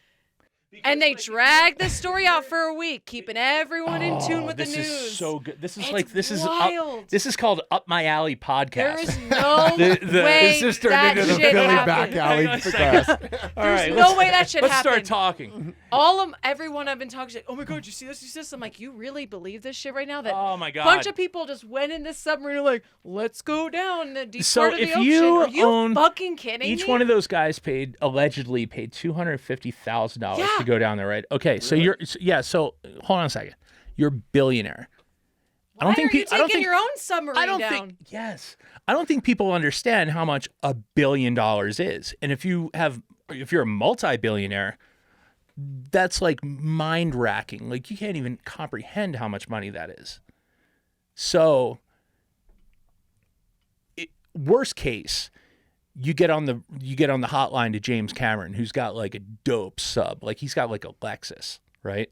And they dragged the story out for a week, keeping everyone in tune with the this news. is so good. This is It's wild. this is called Up My Alley podcast. There is no The- way This just turned that into the shit Philly happened. back alley Hang on a podcast. All There's right, no way that shit let's happened. start talking. Everyone I've been talking to, oh my god, you see this? You see this? I'm like, you really believe this shit right now? That Oh my God. bunch of people just went in this submarine and like, let's go down the deep So part of the if ocean. you Are you own fucking kidding Each me? one of those guys allegedly paid $250,000 Yeah. to go down there, right? Okay, so so hold on a second. You're a billionaire. Why are you taking your own submarine down? I don't think people understand how much $1 billion is. And if you're a multi-billionaire, that's like mind-racking. Like you can't even comprehend how much money that is. So worst case, you get on the hotline to James Cameron, who's got like a dope sub. Like he's got like a Lexus, right?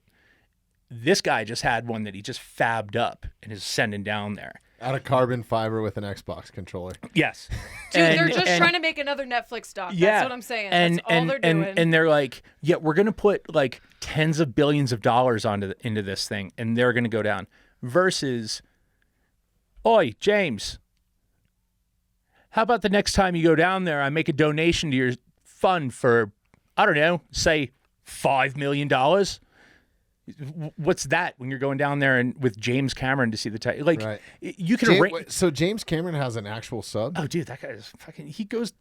This guy just had one that he just fabbed up and is sending down there. Out of carbon fiber with an Xbox controller. Yes. Dude, they're just trying to make another Netflix doc. That's what I'm saying. That's all they're doing. And they're like, yeah, we're going to put like tens of billions of dollars into this thing, and they're going to go down. Versus, oi, James, how about the next time you go down there, I make a donation to your fund for, I don't know, say $5 million? What's that when you're going down there and with James Cameron to see the Titanic? Like, Right. you can So James Cameron has an actual sub? Oh, dude, that guy is fucking. He goes,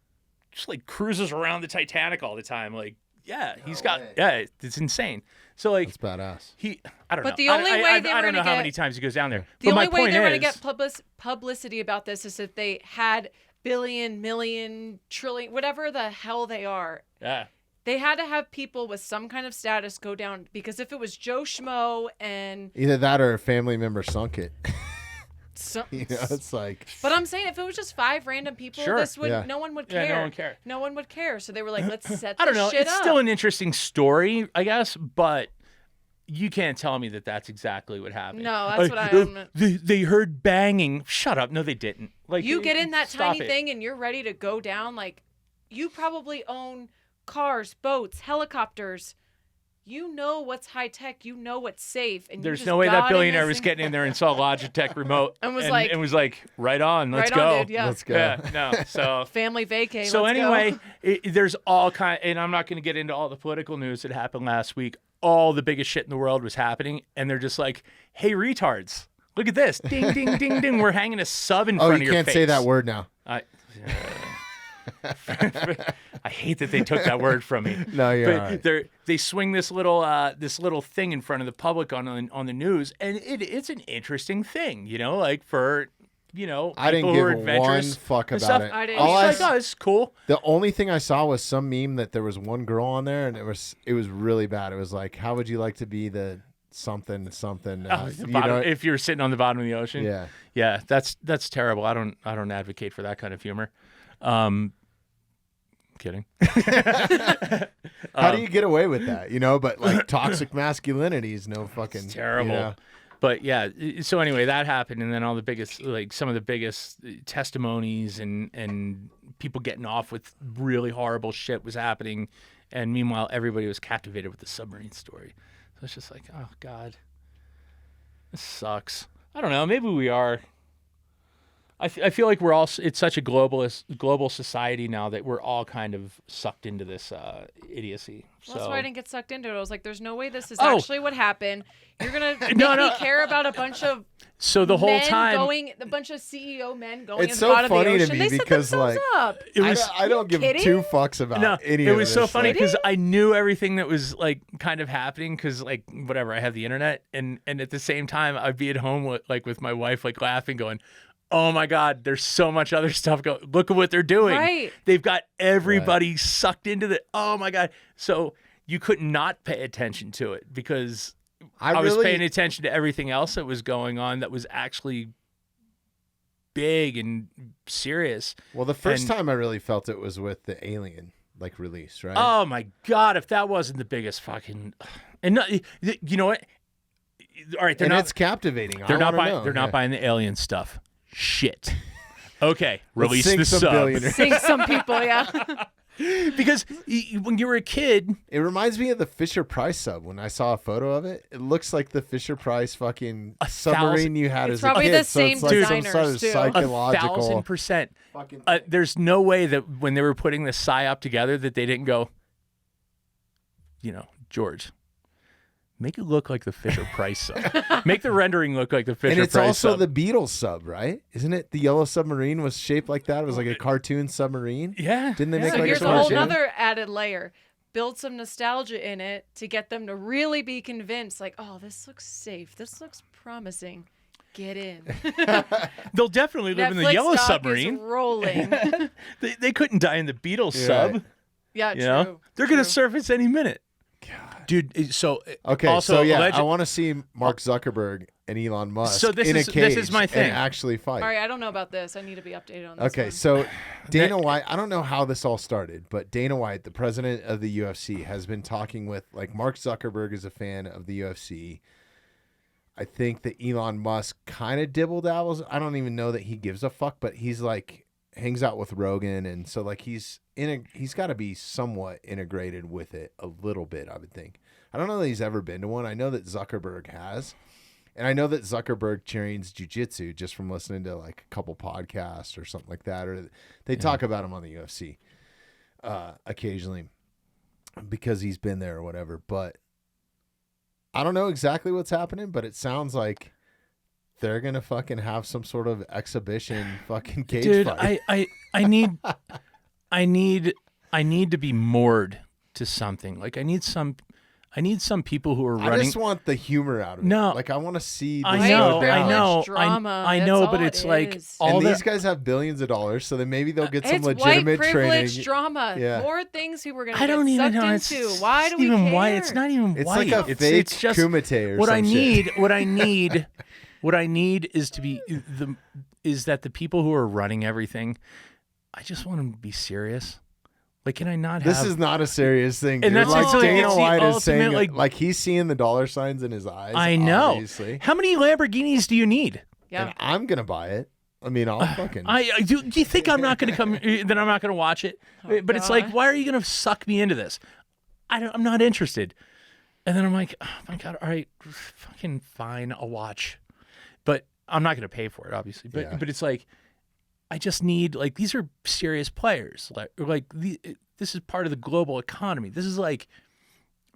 just like cruises around the Titanic all the time. Like, yeah, it's insane. So like, That's badass. I don't know. But the only way they I were don't know gonna how get- many times he goes down there. The But my only way point they're going to is, get publicity about this is if they had billion, million, trillion, whatever the hell they are. yeah, They had to have people with some kind of status go down, because if it was Joe Schmo and Either that or a family member sunk it. some, You know, it's like, but I'm saying if it was just 5 random people, Sure. this would Yeah. no one would Yeah, care. no one would care. No one would care. So they were like, let's set I don't know. this shit It's up. still an interesting story, I guess, but you can't tell me that that's exactly what happened. No, that's what I'm- They heard banging. Shut up. No, they didn't. Like You get in that stop tiny it. thing and you're ready to go down. Like, you probably own cars, boats, helicopters. You know what's high tech. You know what's safe. And you There's just no way that got in billionaire this was thing. getting in there and saw Logitech remote And was like, right on, let's right go. on, dude. Yeah. let's go. Yeah, no. So Family vacay. so let's anyway, go. there's all kind, and I'm not going to get into all the political news that happened last week. All the biggest shit in the world was happening, and they're just like, "Hey, retards, look at this! Ding, ding, ding, ding! We're hanging a sub in oh, front you of your can't face." say that word now. I hate that they took that word from me. No, you're all But right. they swing this little thing in front of the public on the news, and it's an interesting thing, like for I didn't people who are give one adventurous fuck and about stuff. it. I didn't All either. I It's like, oh, it's cool. The only thing I saw was some meme that there was one girl on there, and it was really bad. It was like, how would you like to be the something? If you're sitting on the bottom of the ocean, Yeah. that's terrible. I don't advocate for that kind of humor. Kidding. How do you get away with that? But like toxic masculinity is no fucking terrible. But yeah, so anyway, that happened, and then all the biggest, some of the biggest testimonies and people getting off with really horrible shit was happening, and meanwhile, everybody was captivated with the submarine story. So it's just like, oh God, this sucks. I don't know. Maybe we are. I feel like it's such a global society now that we're all kind of sucked into this idiocy. Well, that's why I didn't get sucked into it. I was like, there's no way this is Oh. actually what happened. You're going to make me care about a bunch of So the whole men time, a bunch of CEO men going It's to so the bottom of the funny to ocean. me They because, set themselves like, up. it was I don't give kidding? two fucks about any of it was this. so funny Like, because I knew everything that was like kind of happening because like whatever, I have the internet and at the same time I'd be at home with my wife like laughing, going, "Oh my God, there's so much other stuff going. Look at what they're doing. Right. They've got everybody sucked into the. Oh my God." So you could not pay attention to it because I was paying attention to everything else that was going on that was actually big and serious. Well, the first time I really felt it was with the Alien like release, right? Oh my God, if that wasn't the biggest fucking, and not, you know what? All right, it's captivating. They're not buying the Alien stuff. Shit. Okay, release the sub. Sink some people, yeah. Because when you were a kid, it reminds me of the Fisher-Price sub. When I saw a photo of it, it looks like the Fisher-Price fucking submarine you had as a kid. It's probably the same so it's like designers, some sort of too. psychological. 1,000%. Fucking There's no way that when they were putting the psyop together that they didn't go, George, make it look like the Fisher-Price sub. Make the rendering look like the Fisher-Price sub. And it's also the Beatles sub, right? Isn't it? The yellow submarine was shaped like that. It was like a cartoon submarine. Yeah. Didn't they make So like here's a a whole cartoon? other added layer. Build some nostalgia in it to get them to really be convinced, like, oh, this looks safe. This looks promising. Get in. They'll definitely live in the Netflix yellow stock submarine. Is rolling. They couldn't die in the Beatles sub. Yeah, You know? They're going to surface any minute. God. Dude, so Okay, also so yeah, I want to see Mark Zuckerberg and Elon Musk So this in is- a this cage is my thing. and actually fight. All right, I don't know about this. I need to be updated on this. Okay, one. so Dana White, I don't know how this all started, but Dana White, the president of the UFC, has been talking with, like, Mark Zuckerberg is a fan of the UFC. I think that Elon Musk kind of dibble dabbles. I don't even know that he gives a fuck, but he's like hangs out with Rogan, and so like he's got to be somewhat integrated with it a little bit, I would think. I don't know that he's ever been to one. I know that Zuckerberg has. And I know that Zuckerberg trains jiu-jitsu just from listening to like a couple podcasts or something like that. Or they talk about him on the UFC occasionally because he's been there or whatever. But I don't know exactly what's happening, but it sounds like they're going to fucking have some sort of exhibition fucking cage fight. I need to be moored to something. Like I need some people who are running. I just want the humor out of it. No. Like I want to see this I go know, down. I know, drama. I That's know, all but it it's like is. all And that. these guys have billions of dollars, so then maybe they'll get some It's legitimate white privilege training. drama. Yeah. More things we were going to I get don't even sucked know. into. It's Why do we even care? white. It's not even It's white. like a fake it's just kumite or what some I shit. need. What I need is to be is that the people who are running everything. I just want them to be serious. Like, can I not have? This is not a serious thing, And dude. that's Like actually- Dana it's the White is saying, ultimate, like he's seeing the dollar signs in his eyes. I know. Obviously. How many Lamborghinis do you need? Yeah. And I'm gonna buy it. I mean, I'll fucking. Do you think I'm not going to come? Then I'm not going to watch it. But it's like, why are you going to suck me into this? I'm not interested. And then I'm like, oh my God, all right, fucking fine, I'll watch. But I'm not going to pay for it, obviously. But Yeah. but it's like, I just need, like, these are serious players. This is part of the global economy. This is like,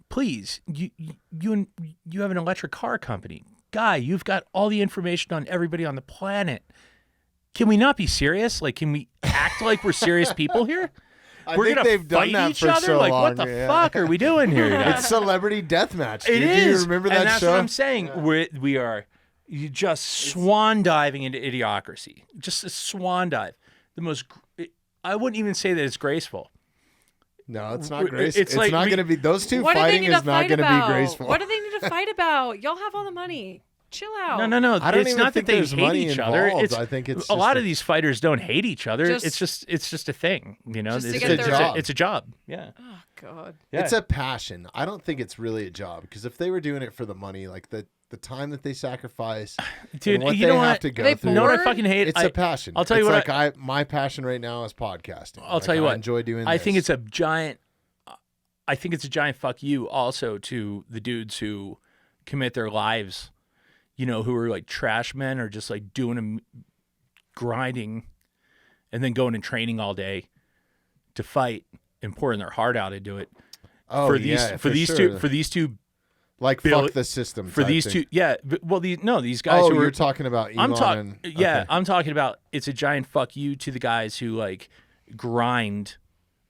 please, you have an electric car company. Guy, you've got all the information on everybody on the planet. Can we not be serious? Like, can we act like we're serious people here? We're think gonna they've done fight that each for other. so Like, long, what the yeah. fuck are we doing here? guys? It's Celebrity Deathmatch. Dude. It Do is. you remember that and that's show? what I'm saying. We are just swan diving into idiocracy. Just a swan dive. The most. I wouldn't even say that it's graceful. No, it's not graceful. It's It's like not we- going to be. Those two What do they fighting need to is not fight going to be about? graceful. What do they need to fight about? Y'all have all the money. Chill out. No. I don't It's even not think that they there's hate money each other. involved. It's I think it's a lot just of these fighters don't hate each other. Just- it's just a thing. You know, Just to it's, get it's, their- a, job. it's a job. Yeah. Oh God. Yeah. It's a passion. I don't think it's really a job because if they were doing it for the money, like the time that they sacrifice, Dude, and what you they know have what? to go They through, You know what I Bored? fucking hate? it's a passion. I'll tell you it's what like my passion right now is podcasting. I'll tell you I what. enjoy doing. I think this. it's a giant. I think it's a giant fuck you also to the dudes who commit their lives, you know, who are like trash men or just like grinding and then going and training all day to fight and pouring their heart out into it. Oh, for these two like fuck the system for type these thing. two. Yeah, well, these guys. Oh, who you're are, talking about Elon. I'm talking about it's a giant fuck you to the guys who like grind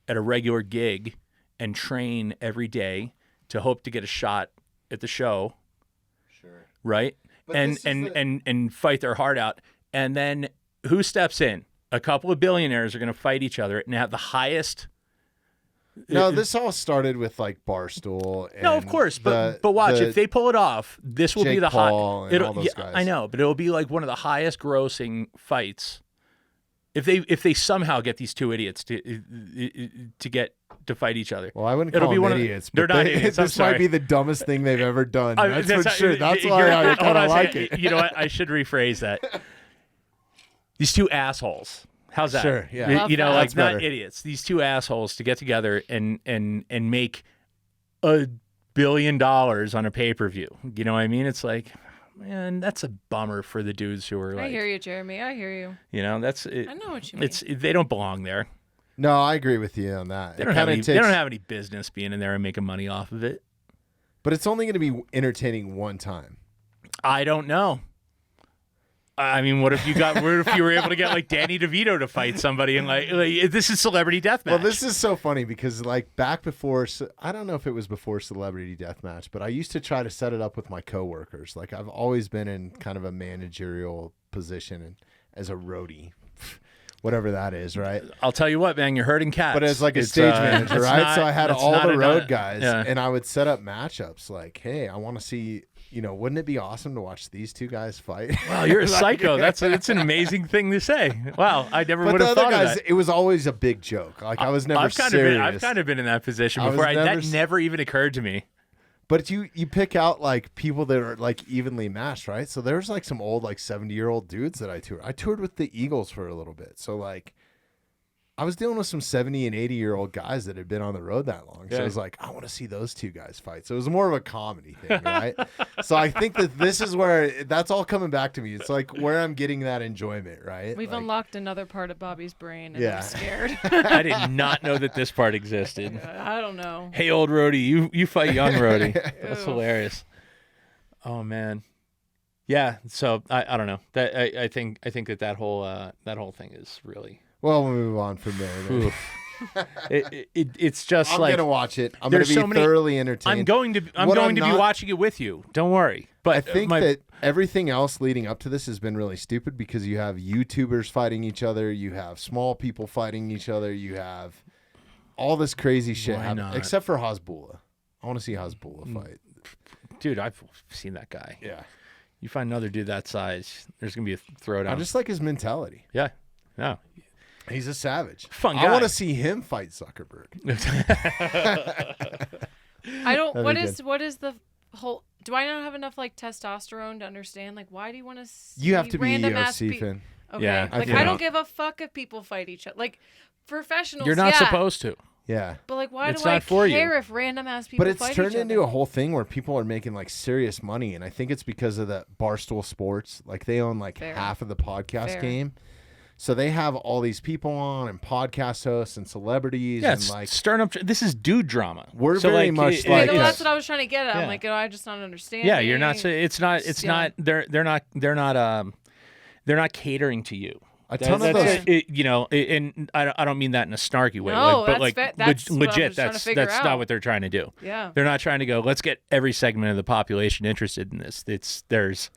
at a regular gig and train every day to hope to get a shot at the show. Sure. Right? But and fight their heart out. And then who steps in? A couple of billionaires are going to fight each other and have the highest. No, this all started with like Barstool. And No, of course, but watch, if they pull it off, this will Jake be the Paul and all those yeah, guys. I know, but it'll be like one of the highest grossing fights. If they somehow get these two idiots to get to fight each other. Well, I wouldn't It'll call be them one idiots. They're but not idiots. I'm This might sorry. be the dumbest thing they've ever done. That's for That's sure. That's why I kind of like it. You know what? I should rephrase that. These two assholes. How's that? Sure, yeah. Love You know, that. like That's not better. idiots. These two assholes to get together and make $1 billion on a pay-per-view. You know what I mean? It's like, man, that's a bummer for the dudes who are like, I hear you, Jeremy. I hear you. you know, that's it. I know what you mean. They don't belong there. No, I agree with you on that. They don't have any business being in there and making money off of it. But it's only going to be entertaining one time. I don't know. I mean, what if you were able to get like Danny DeVito to fight somebody and like this is celebrity deathmatch? Well, this is so funny because like back before, I don't know if it was before Celebrity Deathmatch, but I used to try to set it up with my coworkers. Like I've always been in kind of a managerial position and as a roadie, whatever that is, right? I'll tell you what, man, you're hurting cats. But as like a It's, stage manager, it's right? not- So I had it's all not the a- road guys, yeah. and I would set up matchups. Like, hey, I want to see. You know, wouldn't it be awesome to watch these two guys fight? Wow, you're a psycho. That's an amazing thing to say. Wow, I never But would the have other thought of guys, that. it was always a big joke. Like I was never I've kind serious. I've kind of been in that position I was before. never That never even occurred to me. But you pick out like people that are like evenly matched, right? So there's like some old like 70-year-old dudes that I toured. I toured with the Eagles for a little bit. So like I was dealing with some 70 and 80-year-old guys that had been on the road that long. So Yeah. I was like, I want to see those two guys fight. So it was more of a comedy thing, right? So I think that this is where that's all coming back to me. It's like where I'm getting that enjoyment, right? We've Like, unlocked another part of Bobby's brain, and Yeah. I'm scared. I did not know that this part existed. I don't know. Hey, old roadie, you fight young roadie. That's Ew. hilarious. Oh man, yeah. So I don't know. That I think that whole thing is really. Well, we'll move on from there. Then. Oof. It's just I'm like gonna watch it. I'm gonna there's be so many- thoroughly entertained. I'm going to be not- watching it with you. Don't worry. But I think that everything else leading up to this has been really stupid because you have YouTubers fighting each other, you have small people fighting each other, you have all this crazy shit Why happening, not? except for Hasbulla. I want to see Hasbulla fight. dude, I've seen that guy. Yeah, You find another dude that size, there's gonna be a throwdown. I just like his mentality. yeah, no, He's a savage. Fun I guy. want to see him fight Zuckerberg. I don't. That'd be What is the whole? Do I not have enough like testosterone to understand? Like, why do you want to? You have to be a random ass UFC fan. Okay. Yeah, Like, feel I that. don't give a fuck if people fight each other. Like, professionals. You're not yeah, supposed to. Yeah. But like, why It's do I not for you. care if random ass people But it's fight turned each into other? a whole thing where people are making like serious money, and I think it's because of the Barstool Sports. Like they own like Fair. half of the podcast Fair. game, so they have all these people on and podcast hosts and celebrities, Yeah, and it's like stirring up. This is dude drama. We're So, very like, much it- Okay, like well, that. that's what I was trying to get at. Yeah. I'm like, I just not understanding. Yeah, you're not. It's not. It's Yeah. not. They're not catering to you. A ton of That's those. it, you know, and I don't mean that in a snarky way. No, like, but like that's what I was legit. trying to That's figure not out. what they're trying to do. Yeah. They're not trying to go. Let's get every segment of the population interested in this. There's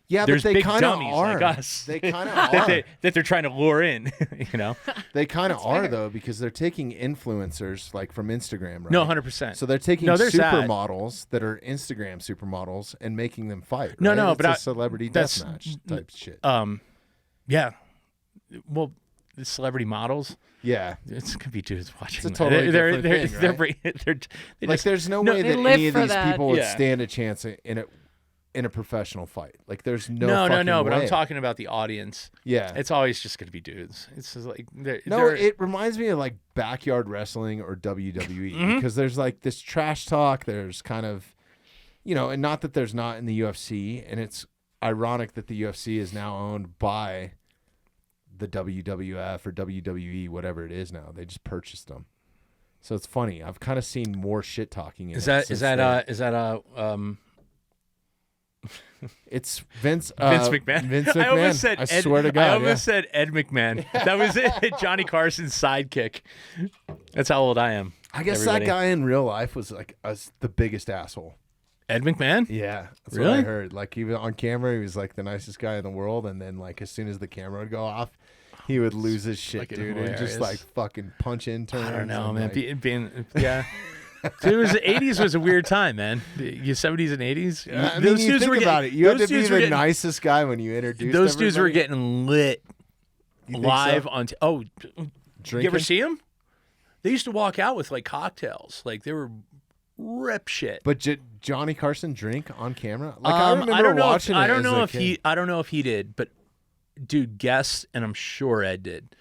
Yeah, there's but they big kind of dummies are. like us. They kind of that, are. that they're trying to lure in. You know. They kind of That's are fair. though, because they're taking influencers like from Instagram, right? No, 100%. So they're taking No, there's that. supermodels that are Instagram supermodels and making them fight. No, right? no, It's but a I- celebrity that's- deathmatch type shit. Yeah. Well, the celebrity models. Yeah. It's gonna be dudes watching. It's a totally different thing, they're, right? they Like just- there's no no, way they that live any of for these that. people would Yeah. stand a chance in a professional fight. Like there's no no, fucking but I'm way. talking about the audience. Yeah. It's always just gonna be dudes. It's just like No, it reminds me of like backyard wrestling or WWE Mm-hmm. because there's like this trash talk. There's kind of, you know, and not that there's not in the UFC, and it's ironic that the UFC is now owned by the WWF or WWE, whatever it is now. They just purchased them. So it's funny. I've kind of seen more shit talking. Is that It's Vince McMahon? Vince McMahon. I almost said Ed, swear to God. I almost said Ed McMahon. That was it. Johnny Carson's sidekick. That's how old I am. I guess everybody. that guy in real life was like the biggest asshole. Ed McMahon? Yeah, that's Really? what I heard. Like even on camera, he was like the nicest guy in the world, and then like as soon as the camera would go off, he would lose his shit, fucking dude, and just hilarious. like fucking punch interns. I don't know, and, man. like- Being yeah. So it was the 80s was a weird time, man. The 70s and 80s. I mean, you think about it. You had to be the getting, nicest guy when you introduced. Those dudes were everybody. getting lit You think live so? on. You Drinking? ever see them? They used to walk out with like cocktails. Like they were rip shit. But Johnny Carson drink on camera? Like I remember don't know watching if, it. I don't as know a if kid. he. I don't know if he did, but dude, guess, and I'm sure Ed did.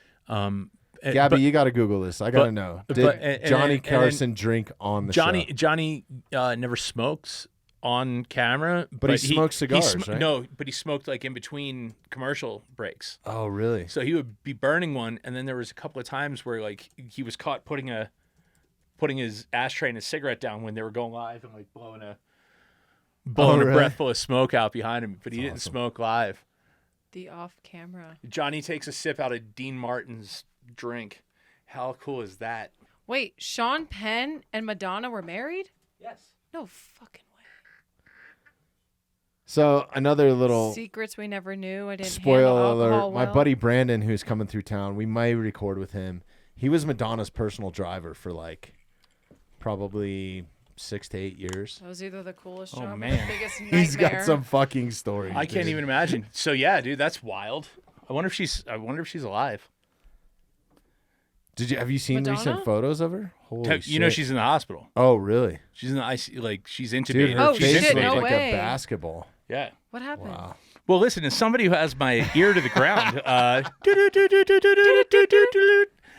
Gabby, you got to Google this. I got to know. Did Johnny and Carson drink on the show? Johnny never smokes on camera, But he smokes cigars, right? No, but he smoked like in between commercial breaks. Oh, really? So he would be burning one, and then there was a couple of times where like he was caught putting his ashtray and his cigarette down when they were going live and like blowing a really? breath full of smoke out behind him, but he didn't awesome. smoke live. The off camera. Johnny takes a sip out of Dean Martin's drink. How cool is that? Wait, Sean Penn and Madonna were married? Yes. No fucking way. So another little Secrets we never knew. I didn't spoiler handle alert. alcohol My well. buddy Brandon, who's coming through town, we might record with him. He was Madonna's personal driver for like probably 6 to 8 years. That was either the coolest Oh, job or man. the biggest nightmare. He's got some fucking stories. I can't dude. even imagine. So yeah, dude, that's wild. I wonder if she's alive. Have you seen Madonna? recent photos of her? Holy You know shit. she's in the hospital. Oh, really? She's in the ICU. Like she's intubated. Dude, her Oh, face shit, looks no like way. a basketball. Yeah. What happened? Wow. Well, listen, as somebody who has my ear to the ground,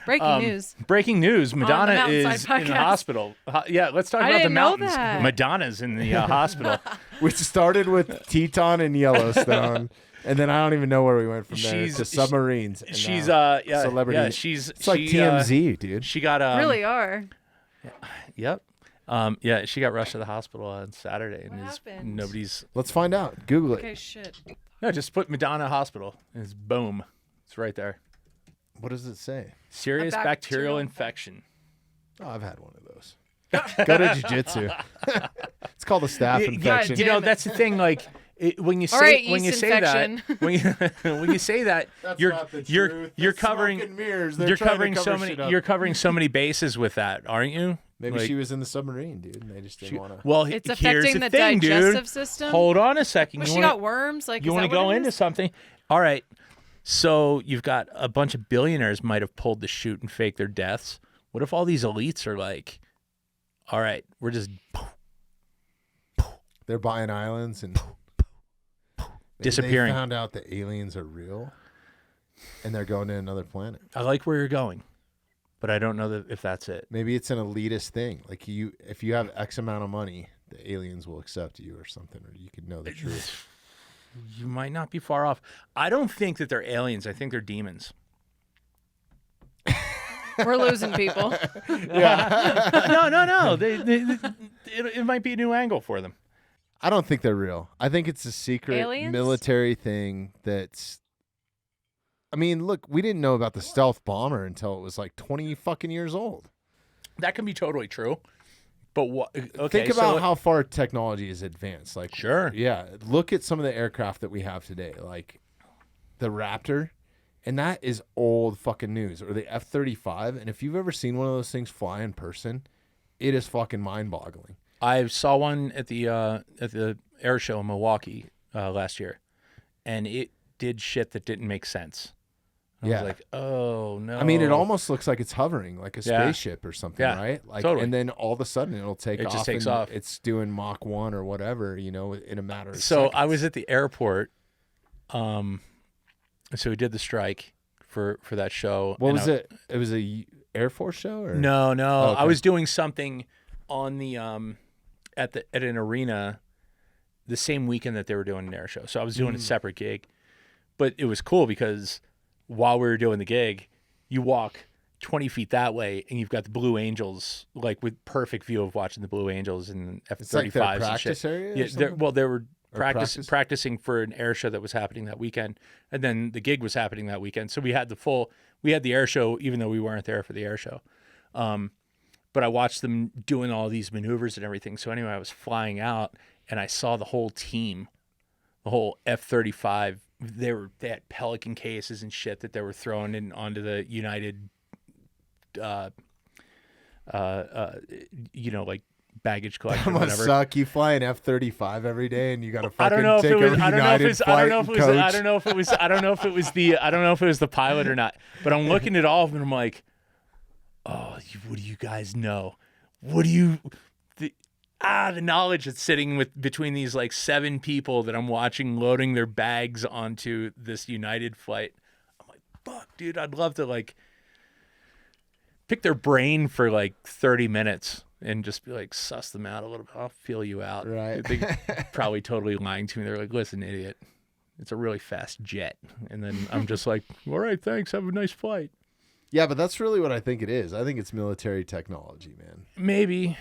Breaking news. breaking news: Madonna Mountainside is in the podcast. hospital. Yeah, let's talk I about the didn't know mountains. that. Madonna's in the hospital. We started with Teton and Yellowstone, and then I don't even know where we went from there She's- to submarines. and She's now yeah, celebrity. yeah, she's It's like TMZ, dude. She got Really are. Yep. Yeah, she got rushed to the hospital on Saturday, and What is happened? nobody's. Let's find out. Google it. Okay, shit. No, just put Madonna hospital, and it's boom. It's right there. What does it say? Serious A bacterial bacterial infection. Oh, I've had one of those. Go to jiu-jitsu. It's called a staph infection. You know, Damn it. that's the thing. Like when you say All right, when you yeast say infection. that when you say that you're covering They're trying to cover shit up. you're covering so many bases with that, aren't you? Maybe Like, she was in the submarine, dude, and they just didn't want to. Well, It's here's affecting the the thing, digestive dude. system? Hold on a second. But You she wanna- got worms. Like, You want to go into something? All right. So you've got a bunch of billionaires might have pulled the chute and faked their deaths. What if all these elites are like, all right, we're just They're buying islands and maybe disappearing. They found out that aliens are real, and they're going to another planet. I like where you're going, but I don't know if that's it. Maybe it's an elitist thing. Like if you have X amount of money, the aliens will accept you or something, or you could know the truth. You might not be far off. I don't think that they're aliens. I think they're demons. We're losing people. No. It might be a new angle for them. I don't think they're real. I think it's a secret Aliens? military thing that's. I mean, look, we didn't know about the stealth bomber until it was like 20 fucking years old. That can be totally true. But what? Okay, Think about how far technology is advanced. Like, Sure. yeah. Look at some of the aircraft that we have today, like the Raptor, and that is old fucking news. Or the F-35, and if you've ever seen one of those things fly in person, it is fucking mind-boggling. I saw one at the air show in Milwaukee last year, and it did shit that didn't make sense. I Yeah. was like, oh no. I mean, it almost looks like it's hovering, like a Yeah. spaceship or something, Yeah, right? Like, totally. and then all of a sudden it'll take It off. just takes and off. It's doing Mach 1 or whatever, in a matter of So seconds. I was at the airport. So we did the strike for that show. What and was it? It was a Air Force show, or No. Oh, okay. I was doing something on the at an arena the same weekend that they were doing an air show. So I was doing a separate gig, but it was cool because while we were doing the gig, you walk 20 feet that way and you've got the Blue Angels, like with perfect view of watching the Blue Angels and F-35s It's like their and practice shit. area or Yeah, something? they were practice? practicing for an air show that was happening that weekend, and then the gig was happening that weekend. So we had the air show, even though we weren't there for the air show. But I watched them doing all these maneuvers and everything. So anyway, I was flying out and I saw the whole team, the whole F-35. They had Pelican cases and shit that they were throwing in onto the United, like baggage collection That or must whatever. suck. You fly an F-35 every day, and you got to I fucking don't know if take it was. a I don't know if United it's. I don't know if it was. flight I coach. don't know if it was. I don't know if it was the. I don't know if it was the pilot or not. But I'm looking at all of them and I'm like, oh, what do you guys know? What do you? The knowledge that's sitting between these like 7 people that I'm watching loading their bags onto this United flight. I'm like, fuck, dude, I'd love to like pick their brain for like 30 minutes and just be like, suss them out a little bit. I'll feel you out. Right. They probably totally lying to me. They're like, listen, idiot, it's a really fast jet. And then I'm just like, all right, thanks. Have a nice flight. Yeah, but that's really what I think it is. I think it's military technology, man. Maybe.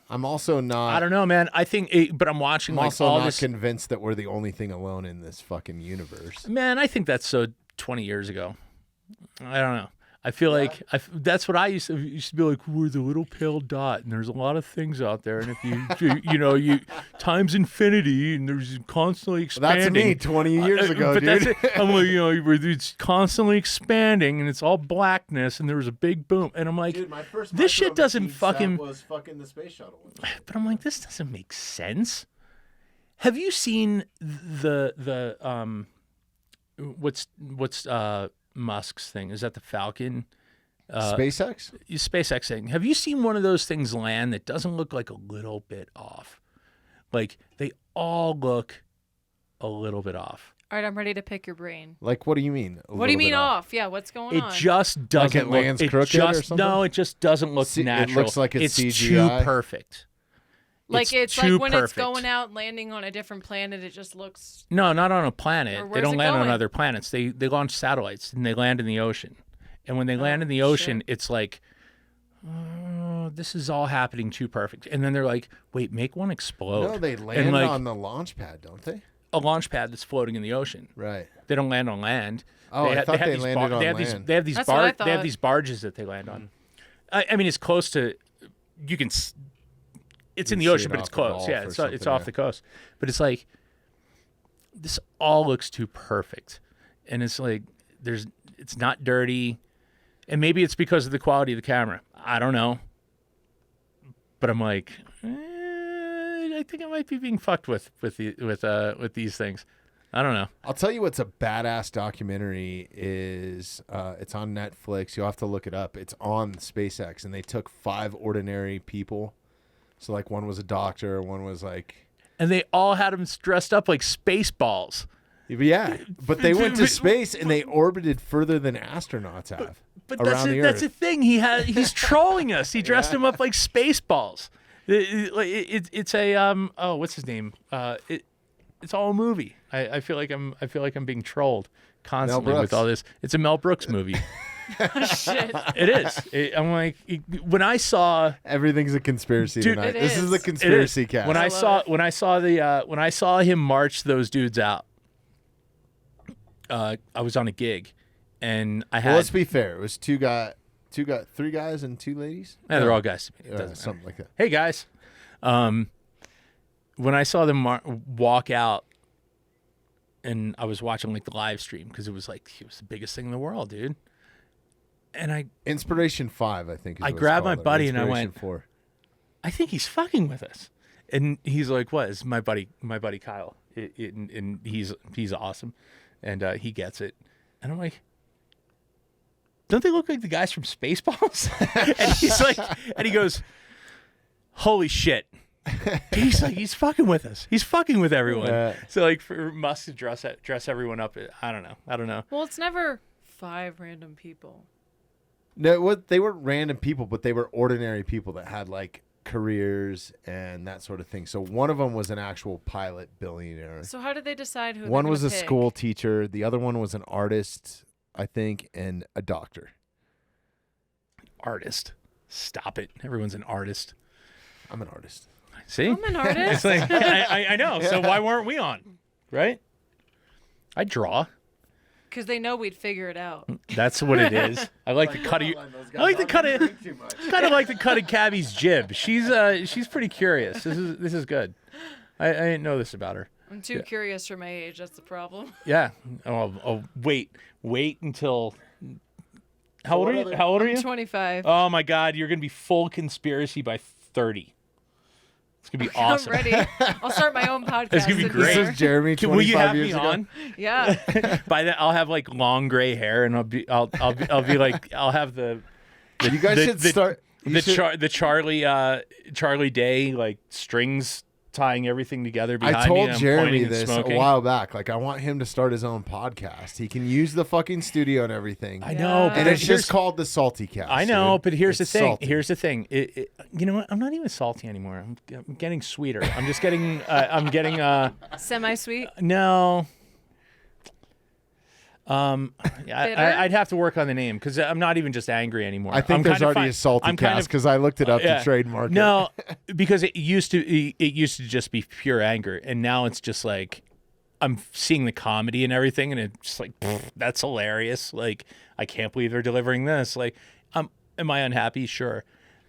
I'm also not. I don't know, man. I think, but I'm watching I'm like also all not this. convinced that we're the only thing alone in this fucking universe. Man, I think that's so 20 years ago. I don't know. I feel like that's what I used to be like. We're the little pale dot, and there's a lot of things out there. And if you times infinity, and there's constantly expanding. That's me 20 years ago, but dude. That's it. I'm like, it's constantly expanding, and it's all blackness, and there was a big boom, and I'm like, Dude, my first this shit micro doesn't machine set fucking. was fucking the space shuttle. But I'm like, this doesn't make sense. Have you seen the what's Musk's thing? Is that the Falcon? SpaceX? SpaceX thing. Have you seen one of those things land that doesn't look like a little bit off? Like they all look a little bit off. All right, I'm ready to pick your brain. Like, what do you mean? What do you mean off? Yeah, what's going on? It just doesn't it lands crooked or something? No, it just doesn't look natural. It looks like it's too CGI? perfect. Like it's too like when it's perfect. going out, landing on a different planet, it just looks. No, not on a planet. Or They where's don't it land on going? other planets. They launch satellites and they land in the ocean. And when they land in the ocean, it's like, oh, this is all happening too perfect. And then they're like, wait, make one explode. No, they land like, on the launch pad, don't they? a launch pad that's floating in the ocean. Right. They don't land on land. Oh, I thought they these landed on they land. They have these That's what I they have thought. these barges that they land on. I mean, it's close to. You can. It's in the see ocean, it but it's off the close. Gulf Yeah, or it's something, off yeah. the coast. But it's like this all looks too perfect, and it's like it's not dirty, and maybe it's because of the quality of the camera. I don't know, but I'm like, I think I might be being fucked with these things. I don't know. I'll tell you what's a badass documentary is it's on Netflix. You'll have to look it up. It's on SpaceX, and they took 5 ordinary people. So like one was a doctor, one was like, And they all had them dressed up like space balls. yeah, but they went to space and they orbited further than astronauts have But around the that's the Earth. thing. He's trolling us. He dressed them up like space balls. It's a what's his name? It's all a movie. I feel like I'm being trolled constantly with Brooks. all this. It's a Mel Brooks movie. Shit. It is. I'm like, when I saw Everything's a conspiracy Dude, tonight. it This is is. the It is. conspiracy cast. when I love saw when I saw him march those dudes out, I was on a gig, and I had Well, let's be fair. It was 3 guys and 2 ladies. yeah, they're all guys. It doesn't matter. Something like that. Hey guys, when I saw them walk out, and I was watching like the live stream because it was the biggest thing in the world, dude. And Inspiration 5, I think. Is I what it's grabbed my called, or buddy and I Inspiration went, 4. I think he's fucking with us. And he's like, what? It's my buddy Kyle. And he's awesome. And he gets it. And I'm like, don't they look like the guys from Spaceballs? And he's like, and he goes, holy shit. He's like, he's fucking with us. He's fucking with everyone. Yeah. So like for Musk to dress everyone up, I don't know. Well, it's never 5 random people. No, they weren't random people, but they were ordinary people that had like careers and that sort of thing. So one of them was an actual pilot billionaire. So how did they decide who? One was a pick? school teacher. The other one was an artist, I think, and a doctor. Artist. Stop it. Everyone's an artist. I'm an artist. See? I'm an artist. It's like, I know. So why weren't we on? Right? I draw. Because they know we'd figure it out. That's what it is. I like the cut of I like the cut of kind of like the cut of Cabby's jib. She's pretty curious. This is good. I didn't know this about her. I'm too curious for my age. That's the problem. Yeah. Oh, wait until. How old are you? I'm 25. Oh my God, you're gonna be full conspiracy by 30. It's gonna be awesome. I'm ready. I'll start my own podcast. It's gonna be in great. here. This is Jeremy. Will you 25 have years me ago. on? Yeah. By then, I'll have like long gray hair, and I'll be like, I'll have the You guys should start. the Charlie Day like strings tying everything together behind I me. told And I'm Jeremy pointing and this smoking. a while back. Like, I want him to start his own podcast. He can use the fucking studio and everything. I know, but And it's here's- just called the Salty Cast. I know, dude. but here's It's the thing. salty. Here's the thing. You know what? I'm not even salty anymore. I'm getting sweeter. I'm just getting. I'm getting. Semi-sweet. No. Bitter? I'd have to work on the name because I'm not even just angry anymore. I think I'm there's kind of already a Salty Cast because I looked it up yeah. to trademark it. No, because it used to just be pure anger, and now it's just like I'm seeing the comedy and everything, and it's just like pfft, that's hilarious. Like I can't believe they're delivering this. Like, am I unhappy? Sure,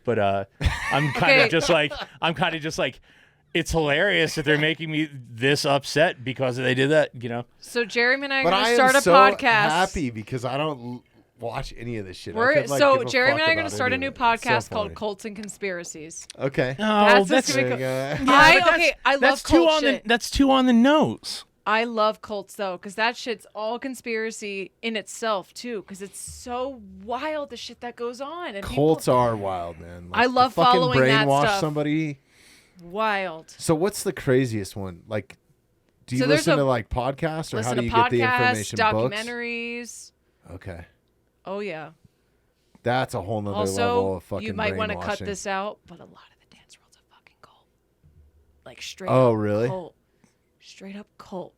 but I'm kind of just like it's hilarious that they're making me this upset because they did that. You know. So Jeremy and I are But going I to start am a so podcast. happy because I don't watch any of this shit. I could, like, So give a Jeremy fuck and I are going about to start a any new of it. It's so podcast called funny. Cults and Conspiracies. Okay. Oh, That's There you cool. go. I love that's too cult on shit. that's too on the nose. I love cults though, because that shit's all conspiracy in itself too, because it's so wild the shit that goes on. And Cults are wild, man. Like, I love to fucking following that brainwash stuff. somebody. wild. So what's the craziest one? Like, do you So there's listen a- to like podcasts or how Listen do to you get the podcasts, information? Books? documentaries. Okay. Oh yeah. That's a whole nother level Also, of fucking you might want to cut brainwashing. this out, but a lot of the dance world's a fucking cult. Like straight Oh, up really? cult. Straight up cult.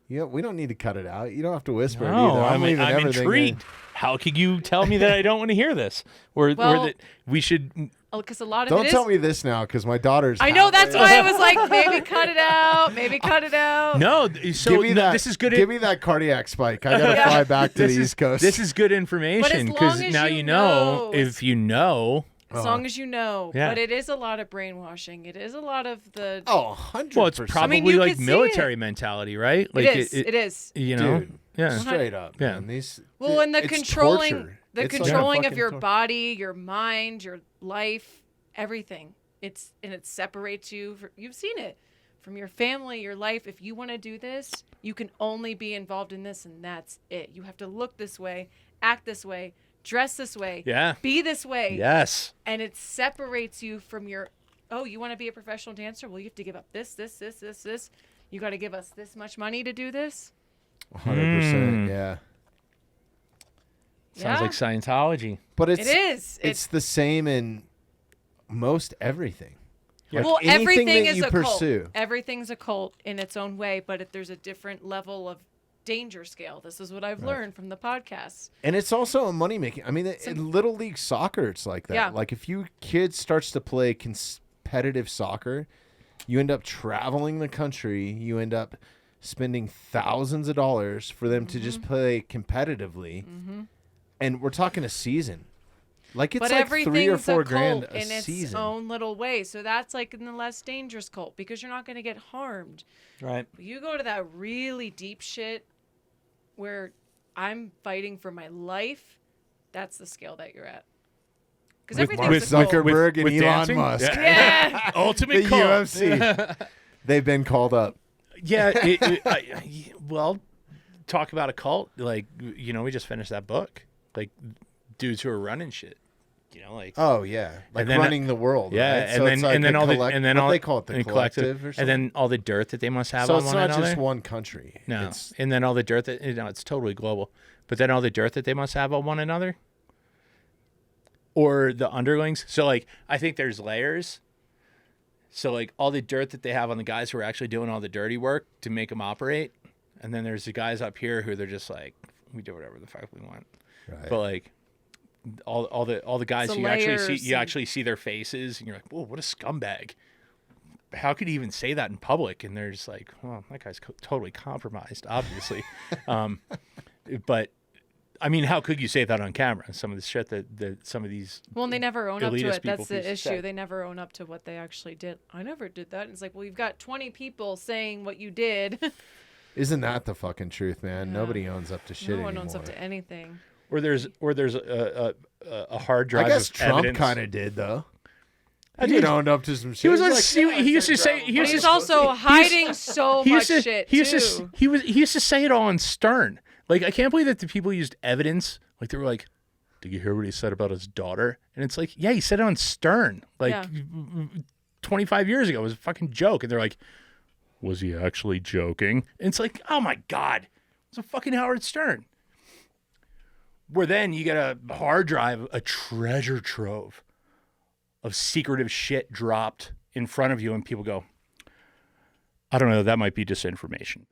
Yeah, we don't need to cut it out. You don't have to whisper it No, either. I'm leaving everything in. intrigued. How could you tell me that I don't want to hear this? Or Well- that we should. Because a lot of Don't it is. tell me this now because my daughter's. I know that's halfway- why I was like, maybe cut it out. Maybe cut it out. No, so Give me that. this is good. Give me that cardiac spike. I gotta Yeah. fly back to this the is, East Coast. This is good information long because as now you you know. know. If you know, As long as you know. Yeah. But it is a lot of brainwashing. It is a lot of the. 100%. well, it's probably you like could see military mentality, right? Like it is. It is. You know, Dude. yeah. straight up. Yeah. Man. These. Well, and the it's controlling, torture. the It's like controlling of fucking your tor- body, your mind, your life, everything. It separates you. You've seen it from your family, your life. If you want to do this, you can only be involved in this, and that's it. You have to look this way, act this way, dress this way, Yeah. be this way. Yes. And it separates you from your. Oh, you want to be a professional dancer? Well, you have to give up this. You got to give us this much money to do this. 100%. Yeah. Sounds Yeah. like Scientology. But It is. It's the same in most everything. Like Well, anything everything that is you a pursue. cult. Everything's a cult in its own way, but there's a different level of danger scale. This is what I've learned from the podcasts. And it's also a money making. I mean, in Little League soccer, it's like that. Yeah. Like if you kid starts to play competitive soccer, you end up traveling the country. You end up spending thousands of dollars for them to just play competitively. And we're talking a season. Like it's But like everything's 3 or 4 a grand cult a in its season. own little way. So that's like in the less dangerous cult because you're not going to get harmed. Right. But you go to that really deep shit where I'm fighting for my life. That's the scale that you're at. Because With everything's Mark a cult. Zuckerberg and with Elon dancing? Musk. Yeah. Ultimate The cult. UFC. They've been called up. Yeah. Well, talk about a cult. Like, you know, we just finished that book. Like, dudes who are running shit. You know, like. Oh yeah, like And then, running the world. Yeah, right? and so then it's like and then a all the collect- and then what all they call it the and collective or something. and then all the dirt that they must have so on it's one not another. just one country. No, It's, and then all the dirt that it's totally global. But then all the dirt that they must have on one another, or the underlings. So like, I think there's layers. So like all the dirt that they have on the guys who are actually doing all the dirty work to make them operate, and then there's the guys up here who they're just like, we do whatever the fuck we want. Right. But like all the guys The you layers actually see their faces, and you're like, whoa, what a scumbag. How could he even say that in public? And they're just like, well, that guy's totally compromised, obviously. But I mean, how could you say that on camera? Some of the shit that some of these Well, and they never own up to elitist it. That's people the issue. say. They never own up to what they actually did. I never did that. And it's like, well, you've got 20 people saying what you did. Isn't that the fucking truth, man? Yeah. Nobody owns up to shit No anymore. one owns up to anything. Or there's a hard drive. I guess of Trump evidence. kind of did, though. I He did. owned up to some shit. He was on. like, He used to say. He But used he's to, also hiding so he much used to, shit, he used too. to, he used to say it all on Stern. Like, I can't believe that the people used evidence. Like, they were like, "Did you hear what he said about his daughter?" And it's like, yeah, he said it on Stern. Like, Yeah. 25 years ago, it was a fucking joke. And they're like, was he actually joking? And it's like, oh my God, it's a fucking Howard Stern. Where then you get a hard drive, a treasure trove of secretive shit dropped in front of you, and people go, I don't know, that might be disinformation.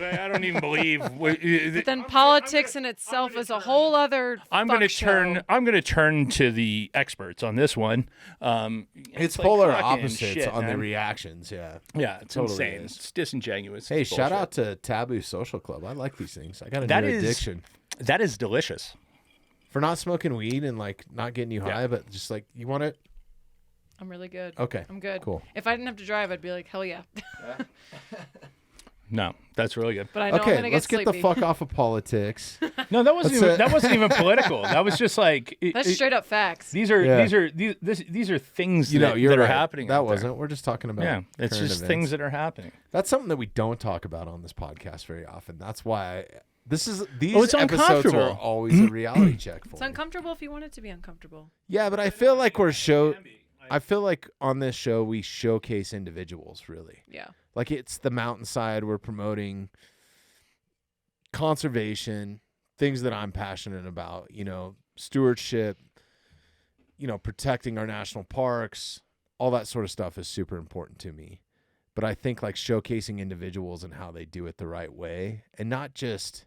I don't even believe. But then politics in itself is a whole other I'm going to turn to the experts on this one. It's like polar fucking opposites shit, on the man. reactions, yeah. Yeah, it's Totally insane. is. It's disingenuous. Hey, It's shout bullshit. out to Taboo Social Club. I like these things. I got a That new is- addiction. That is delicious. For not smoking weed and like not getting you high, but just like, you want it? I'm really good. Okay. I'm good. Cool. If I didn't have to drive, I'd be like, hell yeah. No, that's really good. But I know I'm Okay, going to let's get get the sleepy. fuck off of politics. No, that wasn't That's even, it. that wasn't even political. That was just like That's straight up facts. these are Yeah. these are things You know, you're that are right. happening. That out there. wasn't. We're just talking about Yeah, it's current just events. things that are happening. That's something that we don't talk about on this podcast very often. That's why these it's episodes are uncomfortable. always a reality check for It's me. uncomfortable if you want it to be uncomfortable. Yeah, but I feel like I feel like on this show we showcase individuals really. Yeah. Like it's the mountainside. We're promoting conservation, things that I'm passionate about, stewardship, protecting our national parks, all that sort of stuff is super important to me. But I think like showcasing individuals and how they do it the right way, and not just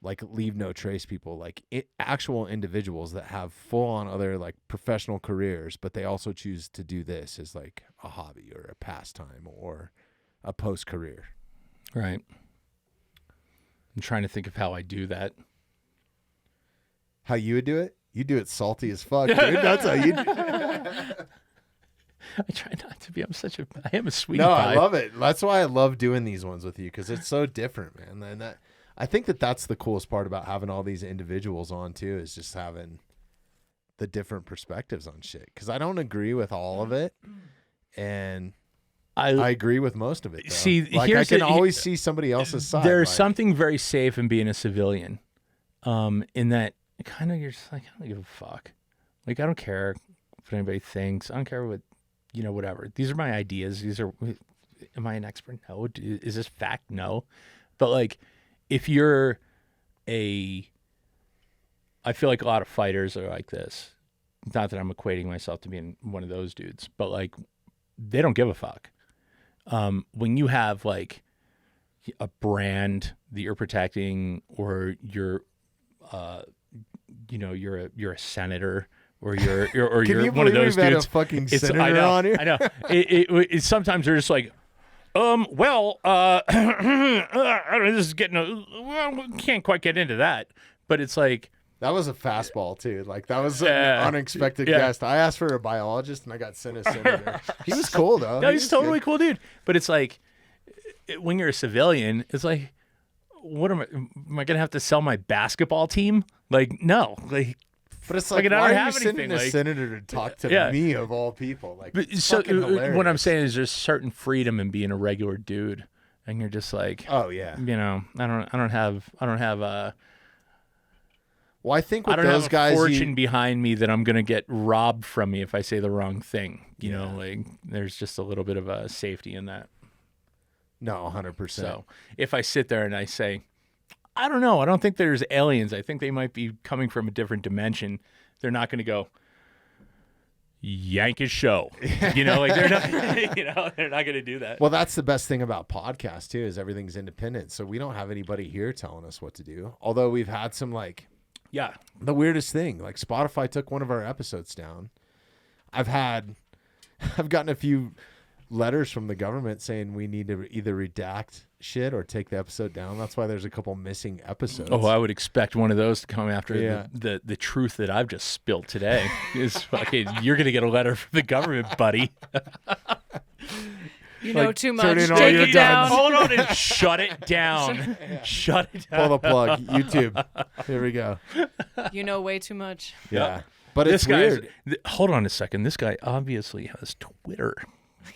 like leave no trace people, like actual individuals that have full on other like professional careers, but they also choose to do this as like a hobby or a pastime or a post career. Right. I'm trying to think of how I do that. How you would do it? You do it salty as fuck, dude. That's how you do I try not to be. I am a sweetie No, pie. I love it. That's why I love doing these ones with you, because it's so different, man. And I think that's the coolest part about having all these individuals on too, is just having the different perspectives on shit. Because I don't agree with all of it, and I agree with most of it. Though. See, like I here's can the- always see somebody else's side. There's like, something very safe in being a civilian, in that kind of you're just like, I don't give a fuck. Like, I don't care what anybody thinks. I don't care what, whatever. These are my ideas. Am I an expert? No. Is this fact? No. But like, if you're I feel like a lot of fighters are like this. Not that I'm equating myself to being one of those dudes, but like, they don't give a fuck. When you have like a brand that you're protecting, or you're a senator, or you're Can you're you one of believe those we've had dudes. a fucking It's- senator I know, on here? I know. It sometimes they're just like, I don't know, this is getting we can't quite get into that, but it's like, that was a fastball too. Like that was an Yeah. unexpected Yeah. guest. I asked for a biologist and I got sent a senator. He was cool though. no, He he's was totally good. cool dude. But it's like, when you're a civilian, it's like, what am I gonna have to sell my basketball team? Like, no, like, But it's like, Like, I why don't are you have sending anything, a like- senator to talk to Yeah. me of all people? Like, but it's so fucking hilarious. what I'm saying is there's certain freedom in being a regular dude, and you're just like, Oh yeah. I don't have Well, I think I with don't those have a guys, fortune behind me that I'm gonna get robbed from me if I say the wrong thing. You know, like, there's just a little bit of a safety in that. no, 100%. So if I sit there and I say, I don't know, I don't think there's aliens. I think they might be coming from a different dimension. They're not going to go, yank his show. You know, like they're not, you know, they're not going to do that. Well, that's the best thing about podcasts too, is everything's independent. So we don't have anybody here telling us what to do. Although we've had some like, yeah, the weirdest thing, like Spotify took one of our episodes down. I've gotten a few letters from the government saying we need to either redact shit or take the episode down. That's why there's a couple missing episodes. Oh, I would expect one of those to come after Yeah. the truth that I've just spilled today. Is fucking, you're going to get a letter from the government, buddy. You know Like, too turn much. in all Take your it down. Hold on and shut it down. Shut it down. Pull the plug. YouTube. Here we go. You know way too much. Yeah. But This it's guy weird. hold on a second. This guy obviously has Twitter.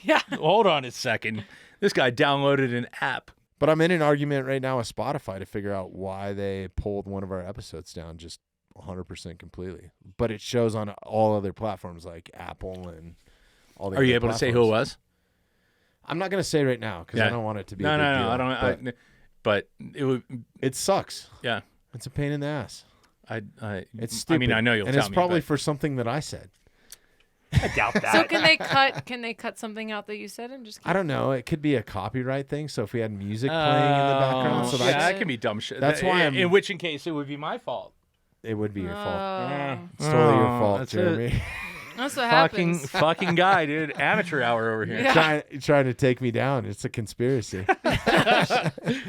Yeah. Hold on a second. This guy downloaded an app. But I'm in an argument right now with Spotify to figure out why they pulled one of our episodes down just 100% completely. But it shows on all other platforms like Apple and all the Are you other able to say who it platforms. was? I'm not going to say right now because I don't want it to be No, a big no, deal. no. I don't. But it would. It sucks. Yeah. It's a pain in the ass. It's stupid. I mean, I know you'll and tell it's me, probably but- for something that I said. I doubt that. So can they cut something out that you said and just keep I don't know. It could be a copyright thing. So if we had music playing in the background, so yeah, that's, that can be dumb shit. that's why I'm- in which case it would be my fault. it would be your fault. Oh. It's totally your Oh, fault, that's Jeremy. That's what happens. Fucking guy, dude. Amateur hour over here. Yeah. trying to take me down. It's a conspiracy.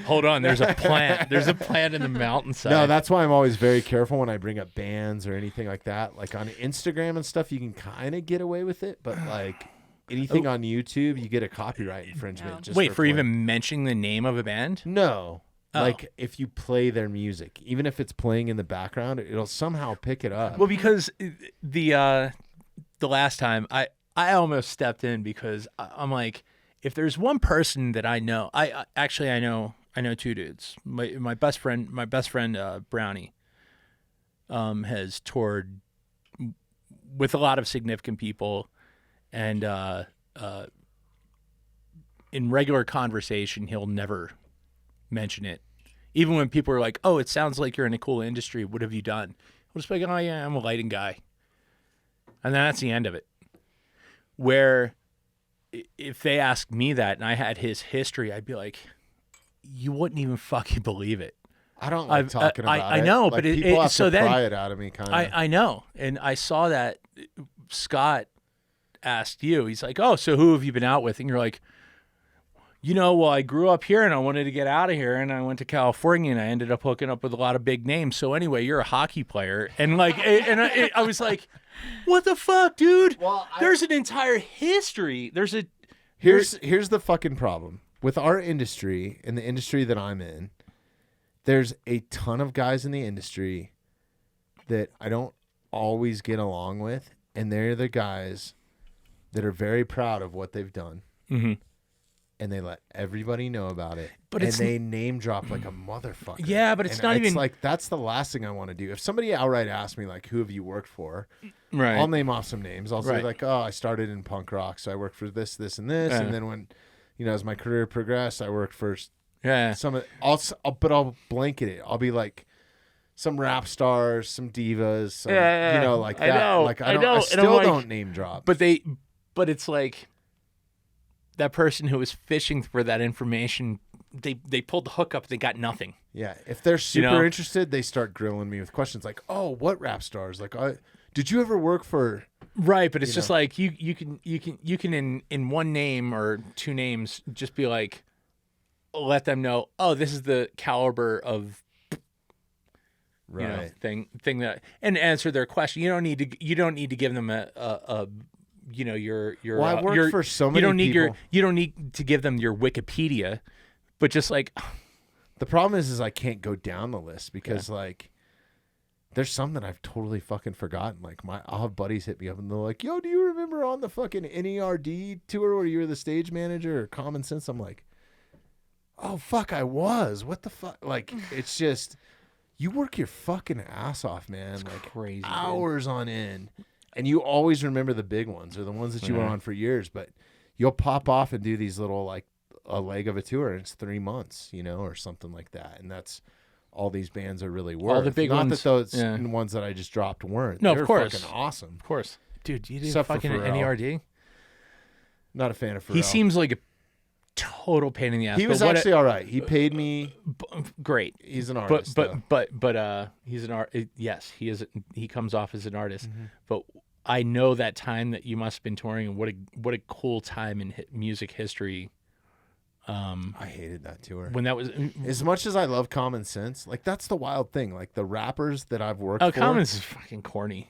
Hold on, there's a plant. There's a plant in the mountainside. No, that's why I'm always very careful when I bring up bands or anything like that. Like on Instagram and stuff, you can kind of get away with it, but like anything on YouTube, you get a copyright infringement. Yeah. Just Wait, for playing. even mentioning the name of a band? No. Oh. Like if you play their music, even if it's playing in the background, it'll somehow pick it up. Well, because the last time I almost stepped in because I'm like, if there's one person that I know, I know two dudes. My best friend Brownie, has toured with a lot of significant people, and in regular conversation, he'll never mention it. Even when people are like, "Oh, it sounds like you're in a cool industry. What have you done?" We'll just be like, "Oh yeah, I'm a lighting guy," and then that's the end of it. Where if they asked me that and I had his history, I'd be like, "You wouldn't even fucking believe it." I don't like talking about it. I know, Like, but people have so to then pry it out of me, kind of. I know, and I saw that Scott asked you. He's like, "Oh, so who have you been out with?" And you're like, well, I grew up here and I wanted to get out of here, and I went to California and I ended up hooking up with a lot of big names. So anyway, you're a hockey player, and like, I was like, "What the fuck, dude? Well, There's an entire history. Here's the fucking problem with our industry and the industry that I'm in. There's a ton of guys in the industry that I don't always get along with, and they're the guys that are very proud of what they've done, and they let everybody know about it. But and it's they name drop like a motherfucker. Yeah, but it's And not even like that's the last thing I want to do. If somebody outright asks me like, "Who have you worked for?" right. I'll name off some names. I'll say Right. like, "Oh, I started in punk rock, so I worked for this, this, and this." Yeah. And then when, as my career progressed, I worked for yeah. some of. But I'll blanket it. I'll be like, some rap stars, some divas, some, Yeah. like I that. know, Like I don't, know, I and I'm still like- don't name drop. But it's like that person who was fishing for that information. They pulled the hook up. They got nothing. Yeah, if they're super know? interested, they start grilling me with questions like, "Oh, what rap stars? Like, did you ever work for?" Right, but it's You just know. like you can in one name or two names just be like, let them know, oh, this is the caliber of Right. thing that, and answer their question. You don't need to give them your Well, I worked for so many you don't need people. you don't need to give them your Wikipedia, but just like The problem is I can't go down the list because like there's some that I've totally fucking forgotten. Like I'll have buddies hit me up and they're like, "Yo, do you remember on the fucking NERD tour where you were the stage manager or Common Sense?" I'm like, "Oh fuck, I was. What the fuck?" Like it's just you work your fucking ass off, man. Like crazy, dude. hours on end. And you always remember the big ones or the ones that you were on for years, but you'll pop off and do these little like a leg of a tour and it's 3 months, or something like that. And that's all these bands are really worth. All the big Not ones, that those yeah. ones that I just dropped weren't. No, of They're course. fucking awesome. of course. dude, you did Except for fucking Pharrell. NERD. Not a fan of Pharrell. He seems like a total pain in the ass. He was actually all right. He paid me. Great. He's an artist. But he's an art. Yes, he is. He comes off as an artist. But I know that time that you must have been touring, and what a cool time in music history. I hated that tour. When that was As much as I love Common Sense, like that's the wild thing. Like the rappers that I've worked for. Common Sense is fucking corny.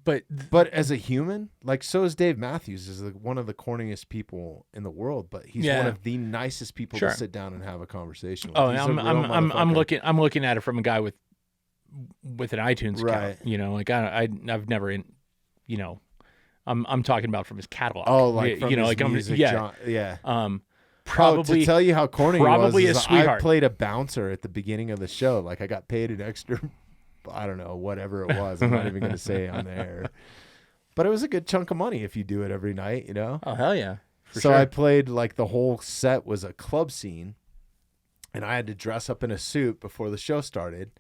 But as a human, like so is Dave Matthews, is like one of the corniest people in the world, but he's one of the nicest people to sit down and have a conversation with. Oh, He's I'm looking at it from a guy with an iTunes account. You know, like I've never you know, I'm talking about from his catalog. Oh, like from you know, his like music, yeah. Probably to tell you how corny probably he was, a sweetheart. I played a bouncer at the beginning of the show. Like I got paid an extra, I don't know, whatever it was. I'm not even going to say it on the air. But it was a good chunk of money if you do it every night, you know? Oh, hell yeah. So I played, like the whole set was a club scene. And I had to dress up in a suit before the show started.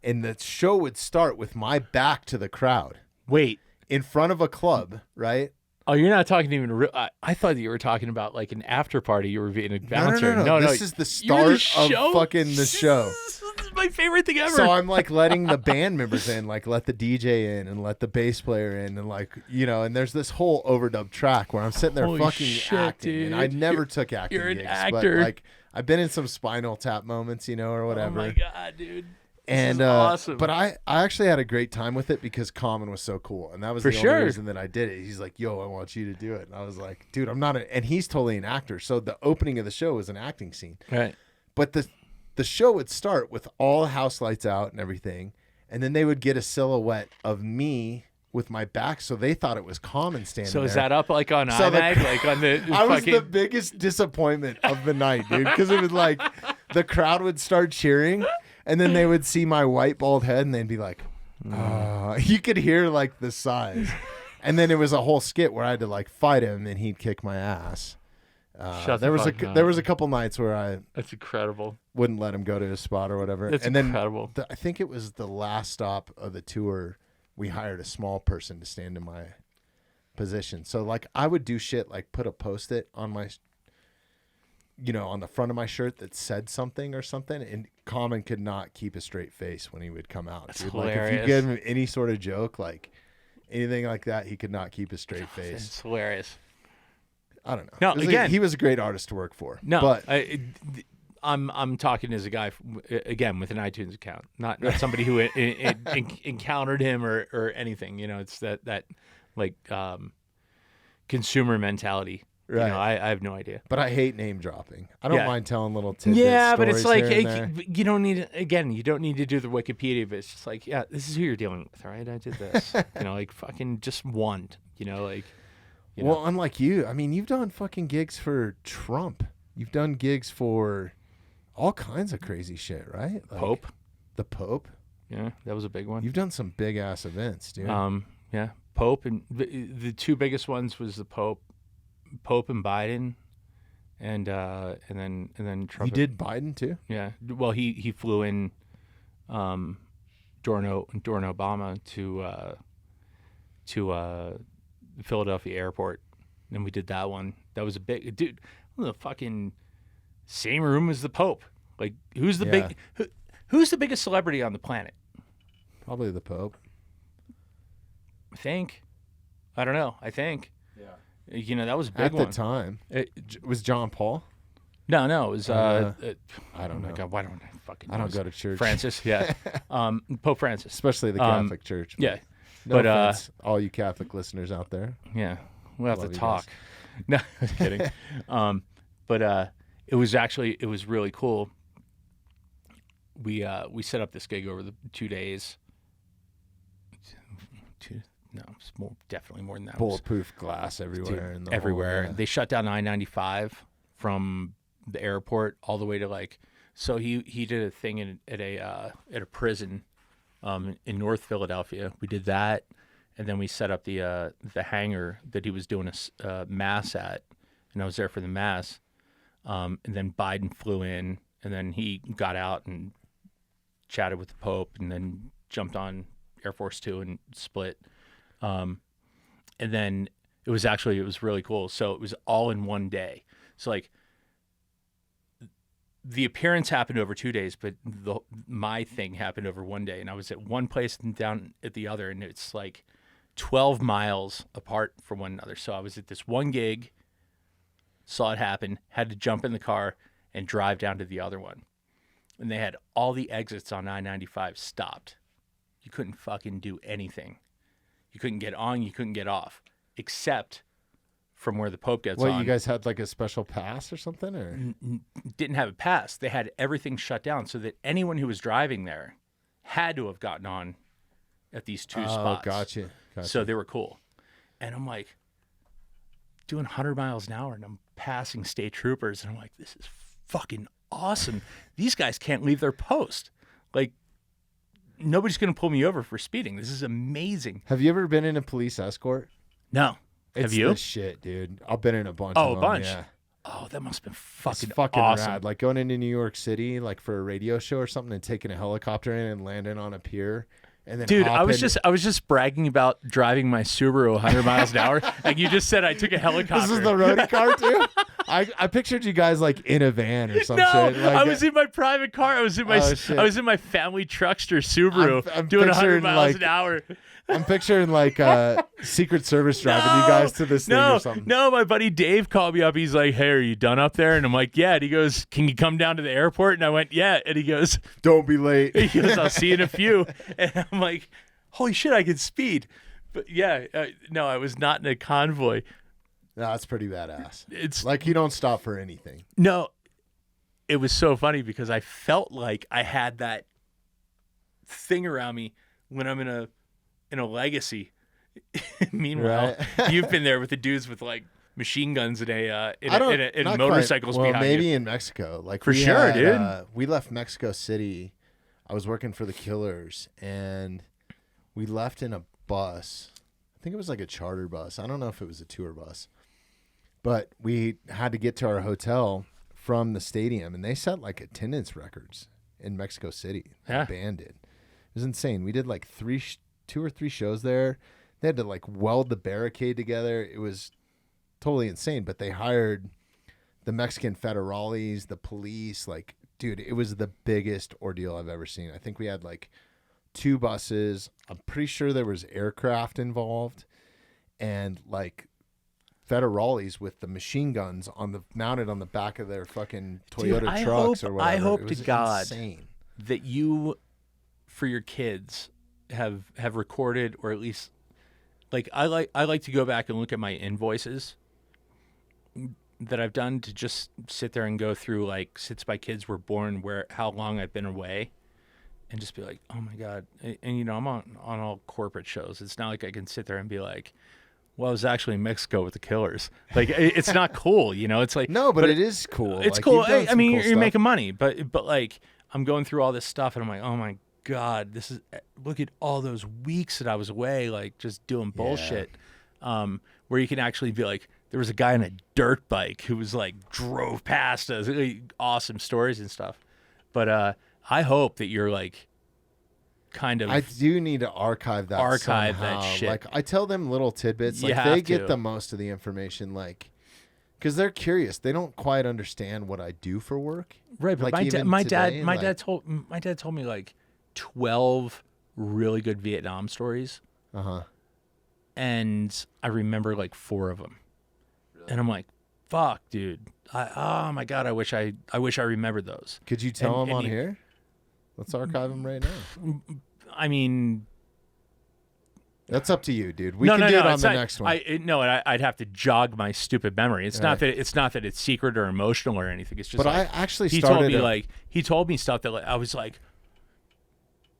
And the show would start with my back to the crowd. Wait. In front of a club, right? Oh, you're not talking even real. I thought that you were talking about like an after party. You were being a bouncer. No. This is the start of fucking the show. This is my favorite thing ever. So I'm like letting the band members in, like let the DJ in and let the bass player in, and like and there's this whole overdub track where I'm sitting there acting, dude. and I never took acting You're an gigs, actor. but like I've been in some Spinal Tap moments, or whatever. Oh my god, dude. And this is awesome. But I actually had a great time with it because Common was so cool, and that was the only reason that I did it. He's like, "Yo, I want you to do it," and I was like, "Dude, I'm not." And he's totally an actor, so the opening of the show was an acting scene. Right. But the show would start with all house lights out and everything, and then they would get a silhouette of me with my back, so they thought it was Common standing there. So is that up like on iMac, like on the? I was the biggest disappointment of the night, dude, because it was like the crowd would start cheering. And then they would see my white bald head and they'd be like, you could hear like the sighs. And then it was a whole skit where I had to like fight him and he'd kick my ass. There was a couple nights where That's incredible. Wouldn't let him go to his spot or whatever. That's incredible. I think it was the last stop of the tour. We hired a small person to stand in my position. So like I would do shit like put a Post-it on my on the front of my shirt that said something or something, and Common could not keep a straight face when he would come out. That's hilarious. Like if you gave him any sort of joke, like anything like that, he could not keep a straight face. It's hilarious. I don't know. No, he was a great artist to work for. No, but I'm talking as a guy again with an iTunes account, not somebody who encountered him or anything. It's that like consumer mentality. Right. I have no idea. But I hate name dropping. I don't mind telling little tidbits. Yeah, but it's like you don't need to do the Wikipedia, but it's just like, yeah, this is who you're dealing with, all right? I did this. Like fucking just one, Well, unlike you, I mean, you've done fucking gigs for Trump. You've done gigs for all kinds of crazy shit, right? Like Pope. The Pope. Yeah, that was a big one. You've done some big ass events, dude. Yeah, Pope, and the two biggest ones was the Pope and Biden, and then Trump. You did Biden too? Yeah. Well, he flew in during Obama to the Philadelphia airport, and we did that one. That was a big dude. The fucking same room as the Pope. Like, who's the who's the biggest celebrity on the planet? Probably the Pope. I think. I don't know. I think. Yeah. That was a big one. one. At the time. It was John Paul? No, it was I don't know. God, why don't I fucking I don't go to church. Francis, yeah. Pope Francis. Especially the Catholic Church. Yeah. No offense, all you Catholic listeners out there. Yeah. We'll have Love to you talk. No, just kidding. But it was really cool. We set up this gig over the 2 days. No, it's definitely more than that. Bulletproof glass everywhere. Dude, everywhere. They shut down I-95 from the airport all the way to so he did a thing at a prison in North Philadelphia. We did that, and then we set up the hangar that he was doing a mass at, and I was there for the mass. And then Biden flew in, and then he got out and chatted with the Pope, and then jumped on Air Force Two and split. And then it was really cool. So it was all in one day. So like the appearance happened over 2 days, but my thing happened over one day. And I was at one place and down at the other, and it's like 12 miles apart from one another. So I was at this one gig, saw it happen, had to jump in the car and drive down to the other one. And they had all the exits on I-95 stopped. You couldn't fucking do anything. You couldn't get on, you couldn't get off, except from where the Pope gets on. What, you guys had like a special pass or something? Or didn't have a pass. They had everything shut down so that anyone who was driving there had to have gotten on at these two spots. Oh, gotcha. So they were cool. And I'm like, doing 100 miles an hour, and I'm passing state troopers, and I'm like, this is fucking awesome. These guys can't leave their post. Like, nobody's going to pull me over for speeding. This is amazing. Have you ever been in a police escort? No. Have you? It's the shit, dude. I've been in a bunch Oh, of a them. bunch? Yeah. Oh, that must have been fucking awesome. rad. Like going into New York City, like for a radio show or something, and taking a helicopter in and landing on a pier. And then dude, I was just bragging about driving my Subaru 100 miles an hour. Like you just said, I took a helicopter. This is the roadie car too. I pictured you guys like in a van or some shit. Like, I was in my private car. I was in my family truckster Subaru I'm doing 100 miles like, an hour. I'm picturing like Secret Service driving you guys to this thing or something. No, my buddy Dave called me up. He's like, "Hey, are you done up there?" And I'm like, "Yeah." And he goes, "Can you come down to the airport?" And I went, "Yeah." And he goes, "Don't be late." He goes, "I'll see you in a few." And I'm like, "Holy shit, I can speed!" But yeah, no, I was not in a convoy. No, that's pretty badass. It's like you don't stop for anything. No, it was so funny because I felt like I had that thing around me when I'm in a Legacy. Meanwhile, you've been there with the dudes with like machine guns in motorcycles behind you. Well, maybe in Mexico, like for sure, dude. We left Mexico City. I was working for the Killers, and we left in a bus. I think it was like a charter bus. I don't know if it was a tour bus, but we had to get to our hotel from the stadium, and they set like attendance records in Mexico City. Yeah, band did. It was insane. We did like 2 or 3 shows there. They had to like weld the barricade together. It was totally insane, but they hired the Mexican federales, the police. Like, dude, it was the biggest ordeal I've ever seen. I think we had like 2 buses. I'm pretty sure there was aircraft involved, and like federales with the machine guns mounted on the back of their fucking Toyota trucks or whatever. I hope to God insane. That you, for your kids, have recorded, or at least like I like to go back and look at my invoices that I've done, to just sit there and go through like since my kids were born, how long I've been away, and just be like, oh my God. And you know, I'm on all corporate shows. It's not like I can sit there and be like, well, I was actually in Mexico with the Killers. Like, it's not cool, you know. It's like, no, but it is cool. It's like, cool. I mean, cool you're stuff. making money, but like I'm going through all this stuff, and I'm like, oh my God, look at all those weeks that I was away, like just doing bullshit. Where you can actually be like, there was a guy on a dirt bike who was like drove past us. Awesome stories and stuff. But I hope that you're like kind of. I do need to archive that shit. Like I tell them little tidbits. Like they get the most of the information. Like, because they're curious. They don't quite understand what I do for work. Right. But like my dad told me like 12 really good Vietnam stories. And I remember like 4 of them. Really? And I'm like, fuck, dude. Oh my God, I wish I remembered those. Could you tell them on here? Let's archive them right now. I mean, that's up to you, dude. We can do it on the next one. I'd have to jog my stupid memory. It's not that it's secret or emotional or anything. It's just. But like, I actually he told me stuff that like, I was like,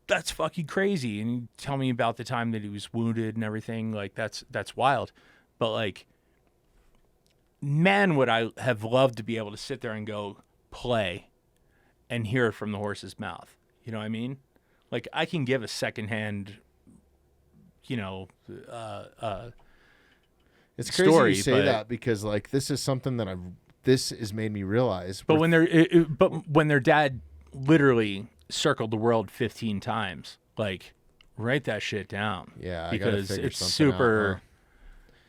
that's fucking crazy. And he'd tell me about the time that he was wounded and everything. Like that's wild. But like, man, would I have loved to be able to sit there and go play and hear it from the horse's mouth. You know what I mean? Like I can give a secondhand, you know, it's crazy story, you say that, because like this is something that this has made me realize. But when their dad literally circled the world 15 times, like write that shit down. Yeah, because it's super.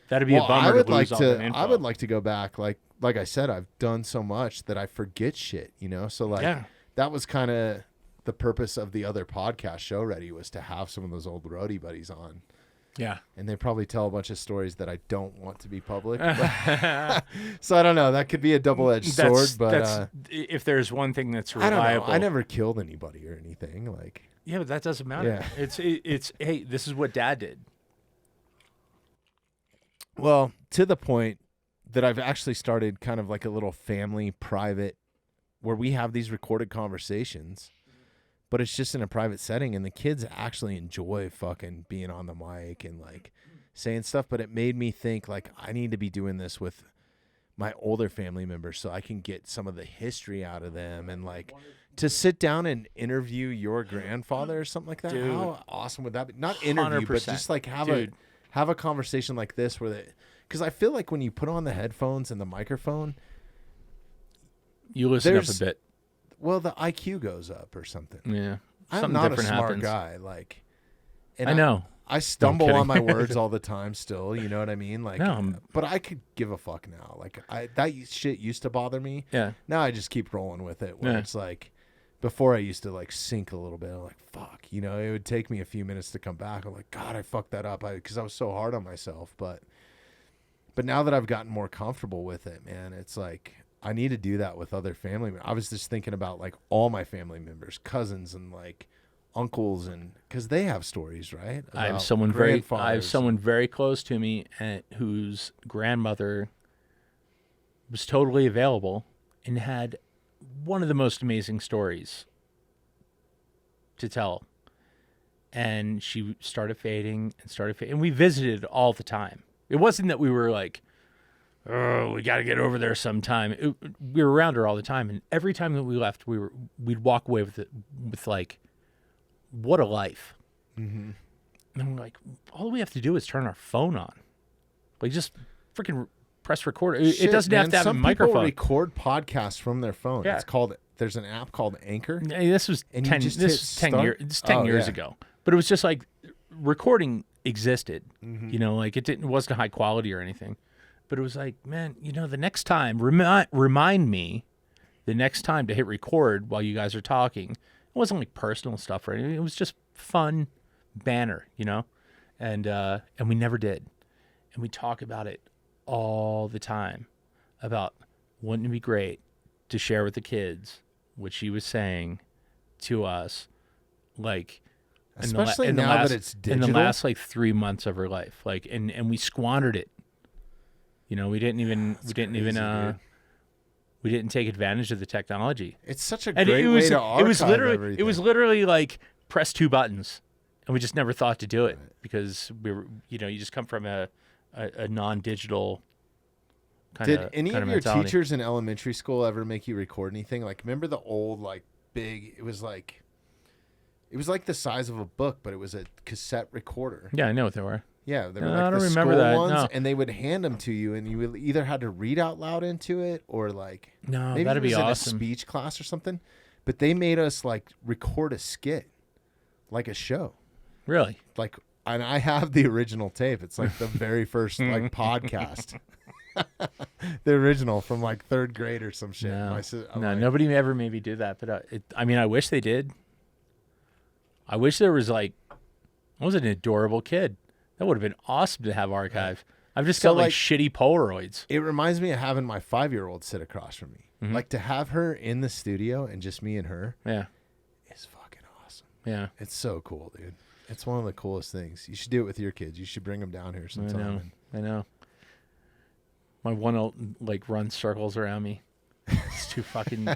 That'd be a bummer I would to lose all that info. I would like to go back. Like I said, I've done so much that I forget shit, you know? So like that was kind of the purpose of the other podcast, Show Ready, was to have some of those old roadie buddies on. Yeah. And they probably tell a bunch of stories that I don't want to be public. So I don't know. That could be a double-edged sword. But if there's one thing that's reliable. I don't know. I never killed anybody or anything. Like, yeah, but that doesn't matter. Yeah. It's hey, this is what Dad did. Well, to the point that I've actually started kind of like a little family private where we have these recorded conversations, but it's just in a private setting, and the kids actually enjoy fucking being on the mic and like saying stuff. But it made me think like I need to be doing this with my older family members so I can get some of the history out of them, and like to sit down and interview your grandfather or something like that. Dude. How awesome would that be? Not interview, but just like have a conversation like this where because I feel like when you put on the headphones and the microphone, you listen up a bit. Well, the IQ goes up or something. Yeah. I'm not a smart guy. Like, and I know. I stumble on my words all the time still. You know what I mean? Like, no, but I could give a fuck now. Like, that shit used to bother me. Yeah. Now I just keep rolling with it. Where it's like, before I used to like sink a little bit. I'm like, fuck. You know, it would take me a few minutes to come back. I'm like, God, I fucked that up. Because I was so hard on myself. But now that I've gotten more comfortable with it, man, it's like, I need to do that with other family members. I was just thinking about like all my family members, cousins, and like uncles, and because they have stories, right? I have someone very close to me whose grandmother was totally available and had one of the most amazing stories to tell. And she started fading, and we visited all the time. It wasn't that we were like, oh, we got to get over there sometime. We were around her all the time, and every time that we left, we'd walk away with like, what a life. Mm-hmm. And we're like, all we have to do is turn our phone on, like just freaking press record. It doesn't have to have a microphone. Some people record podcasts from their phone. Yeah. There's an app called Anchor. This was 10 years ago, but it was just like recording existed. Mm-hmm. You know, like it wasn't high quality or anything. But it was like, man, you know, the next time, remind me the next time to hit record while you guys are talking. It wasn't like personal stuff or anything. It was just fun banner, you know? And we never did. And we talk about it all the time about wouldn't it be great to share with the kids what she was saying to us, like, especially now that it's digital. In the last like 3 months of her life. Like, and we squandered it. You know, we didn't take advantage of the technology. It's such a great way to archive everything. It was literally like press 2 buttons, and we just never thought to do it because we were, you know, you just come from a non-digital kind of. Did any of your teachers in elementary school ever make you record anything? Like, remember the old like big? It was like the size of a book, but it was a cassette recorder. Yeah, I know what they were. Yeah, they were like the school ones, and they would hand them to you, and you either had to read out loud into it or like maybe that'd be awesome. In a speech class or something. But they made us like record a skit, like a show. Really? Like, and I have the original tape. It's like the very first like podcast, the original from like 3rd grade or some shit. Nobody ever made me do that. But I mean, I wish they did. I wish there was like, I was an adorable kid. That would have been awesome to have archived. I've just got like shitty Polaroids. It reminds me of having my 5-year-old sit across from me. Mm-hmm. Like to have her in the studio and just me and her. Yeah. Is fucking awesome. Yeah. It's so cool, dude. It's one of the coolest things. You should do it with your kids. You should bring them down here sometime. I know. My one will like run circles around me. It's too fucking.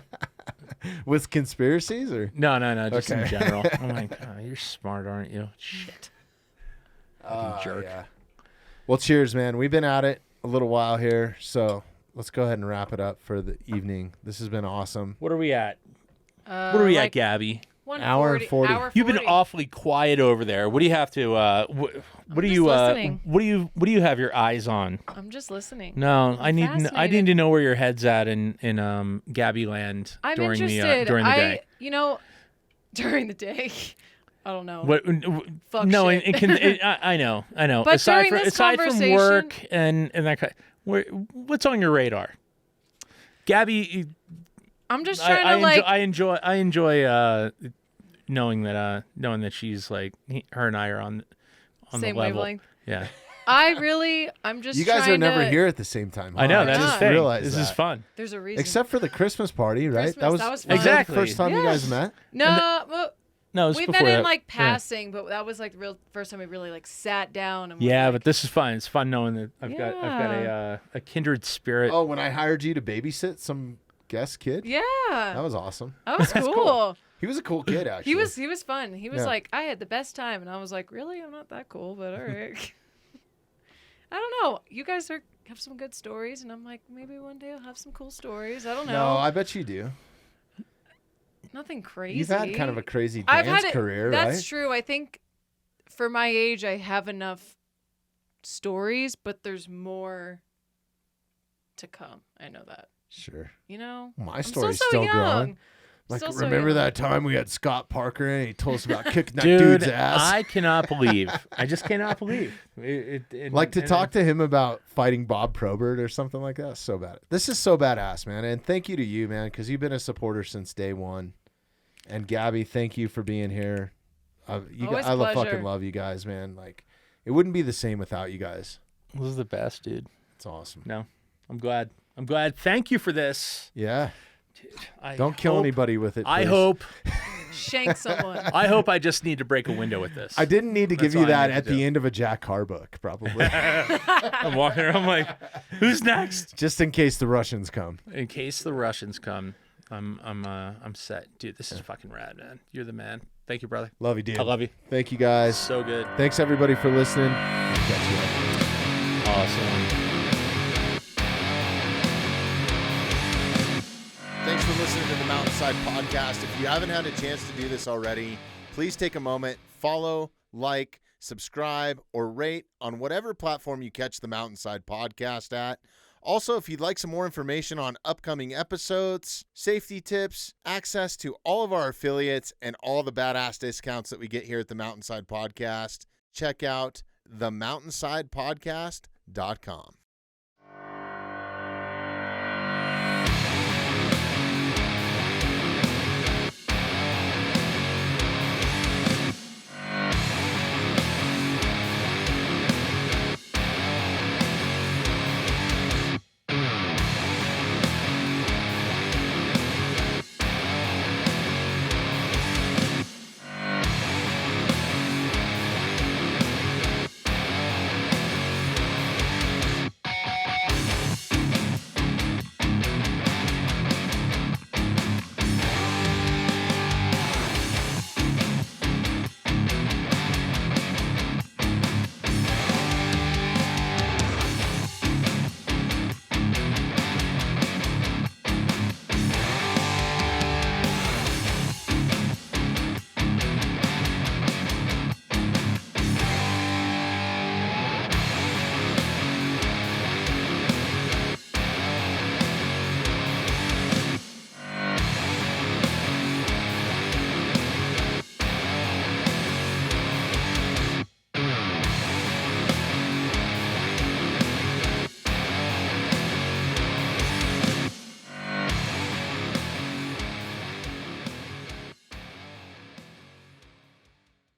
With conspiracies or? No. Just in general. I'm like, oh, you're smart, aren't you? Shit. Jerk. Yeah. Well, cheers, man. We've been at it a little while here, so let's go ahead and wrap it up for the evening. This has been awesome. What are we at? What are we at, Gabby? Hour and 40. You've been awfully quiet over there. What do you have to? What do you? What do you have your eyes on? I'm just listening. No, I need to know where your head's at in Gabby land during the day. You know, during the day. I don't know. What? Fuck No, shit. I know. But aside during from this aside from conversation- work and that kind, what's on your radar, Gabby? I'm just trying to like. I enjoy knowing that she's like her and I are on Same the level. wavelength. Yeah. I'm just. You guys trying are never to, here at the same time. I know huh? that's not. the thing. Realize This that. is fun. There's a reason. Except for the Christmas party, right? Christmas, that was fun. Exactly. the first time you Yeah. guys met. No, well, No, it was we've before met in that. like Yeah. passing, but that was like the real first time we really like sat down and. Yeah, were, but like, this is fun. It's fun knowing that I've got a kindred spirit. Oh, when I hired you to babysit some guest kid? Yeah. That was awesome. That was cool. cool. He was a cool kid, actually. He was fun. He was Yeah. like, I had the best time, and I was like, really? I'm not that cool, but all right. I don't know. You guys have some good stories, and I'm like, maybe one day I'll have some cool stories. I don't know. No, I bet you do. Nothing crazy. You've had kind of a crazy I've dance had it, career, That's right? true. I think for my age, I have enough stories, but there's more to come. I know that. Sure. You know? My I'm story's so still young. growing. Like, Still so remember young. that time we had Scott Parker and he told us about kicking that Dude, dude's ass? I cannot believe. I just cannot believe. Like to talk to him about fighting Bob Probert or something like that. So bad. This is so badass, man. And thank you to you, man, because you've been a supporter since day one. And Gabby, thank you for being here. Always I pleasure. fucking love you guys, man. Like, it wouldn't be the same without you guys. This is the best, dude. It's awesome. No, I'm glad. Thank you for this. Yeah. I Don't kill hope- anybody with it. I please. hope. Shank someone. I hope I just need to break a window with this. I didn't need to give That's you all I that need at to the do. end of a Jack Carr book, probably. I'm walking around. I'm like, who's next? Just in case the Russians come. In case the Russians come, I'm set, dude. This is fucking rad, man. You're the man. Thank you, brother. Love you, dude. I love you. Thank you, guys. So good. Thanks, everybody, for listening. Catch you later. Awesome. Thanks for listening to the Mountainside Podcast. If you haven't had a chance to do this already, please take a moment, follow, like, subscribe, or rate on whatever platform you catch the Mountainside Podcast at. Also, if you'd like some more information on upcoming episodes, safety tips, access to all of our affiliates, and all the badass discounts that we get here at the Mountainside Podcast, check out themountainsidepodcast.com.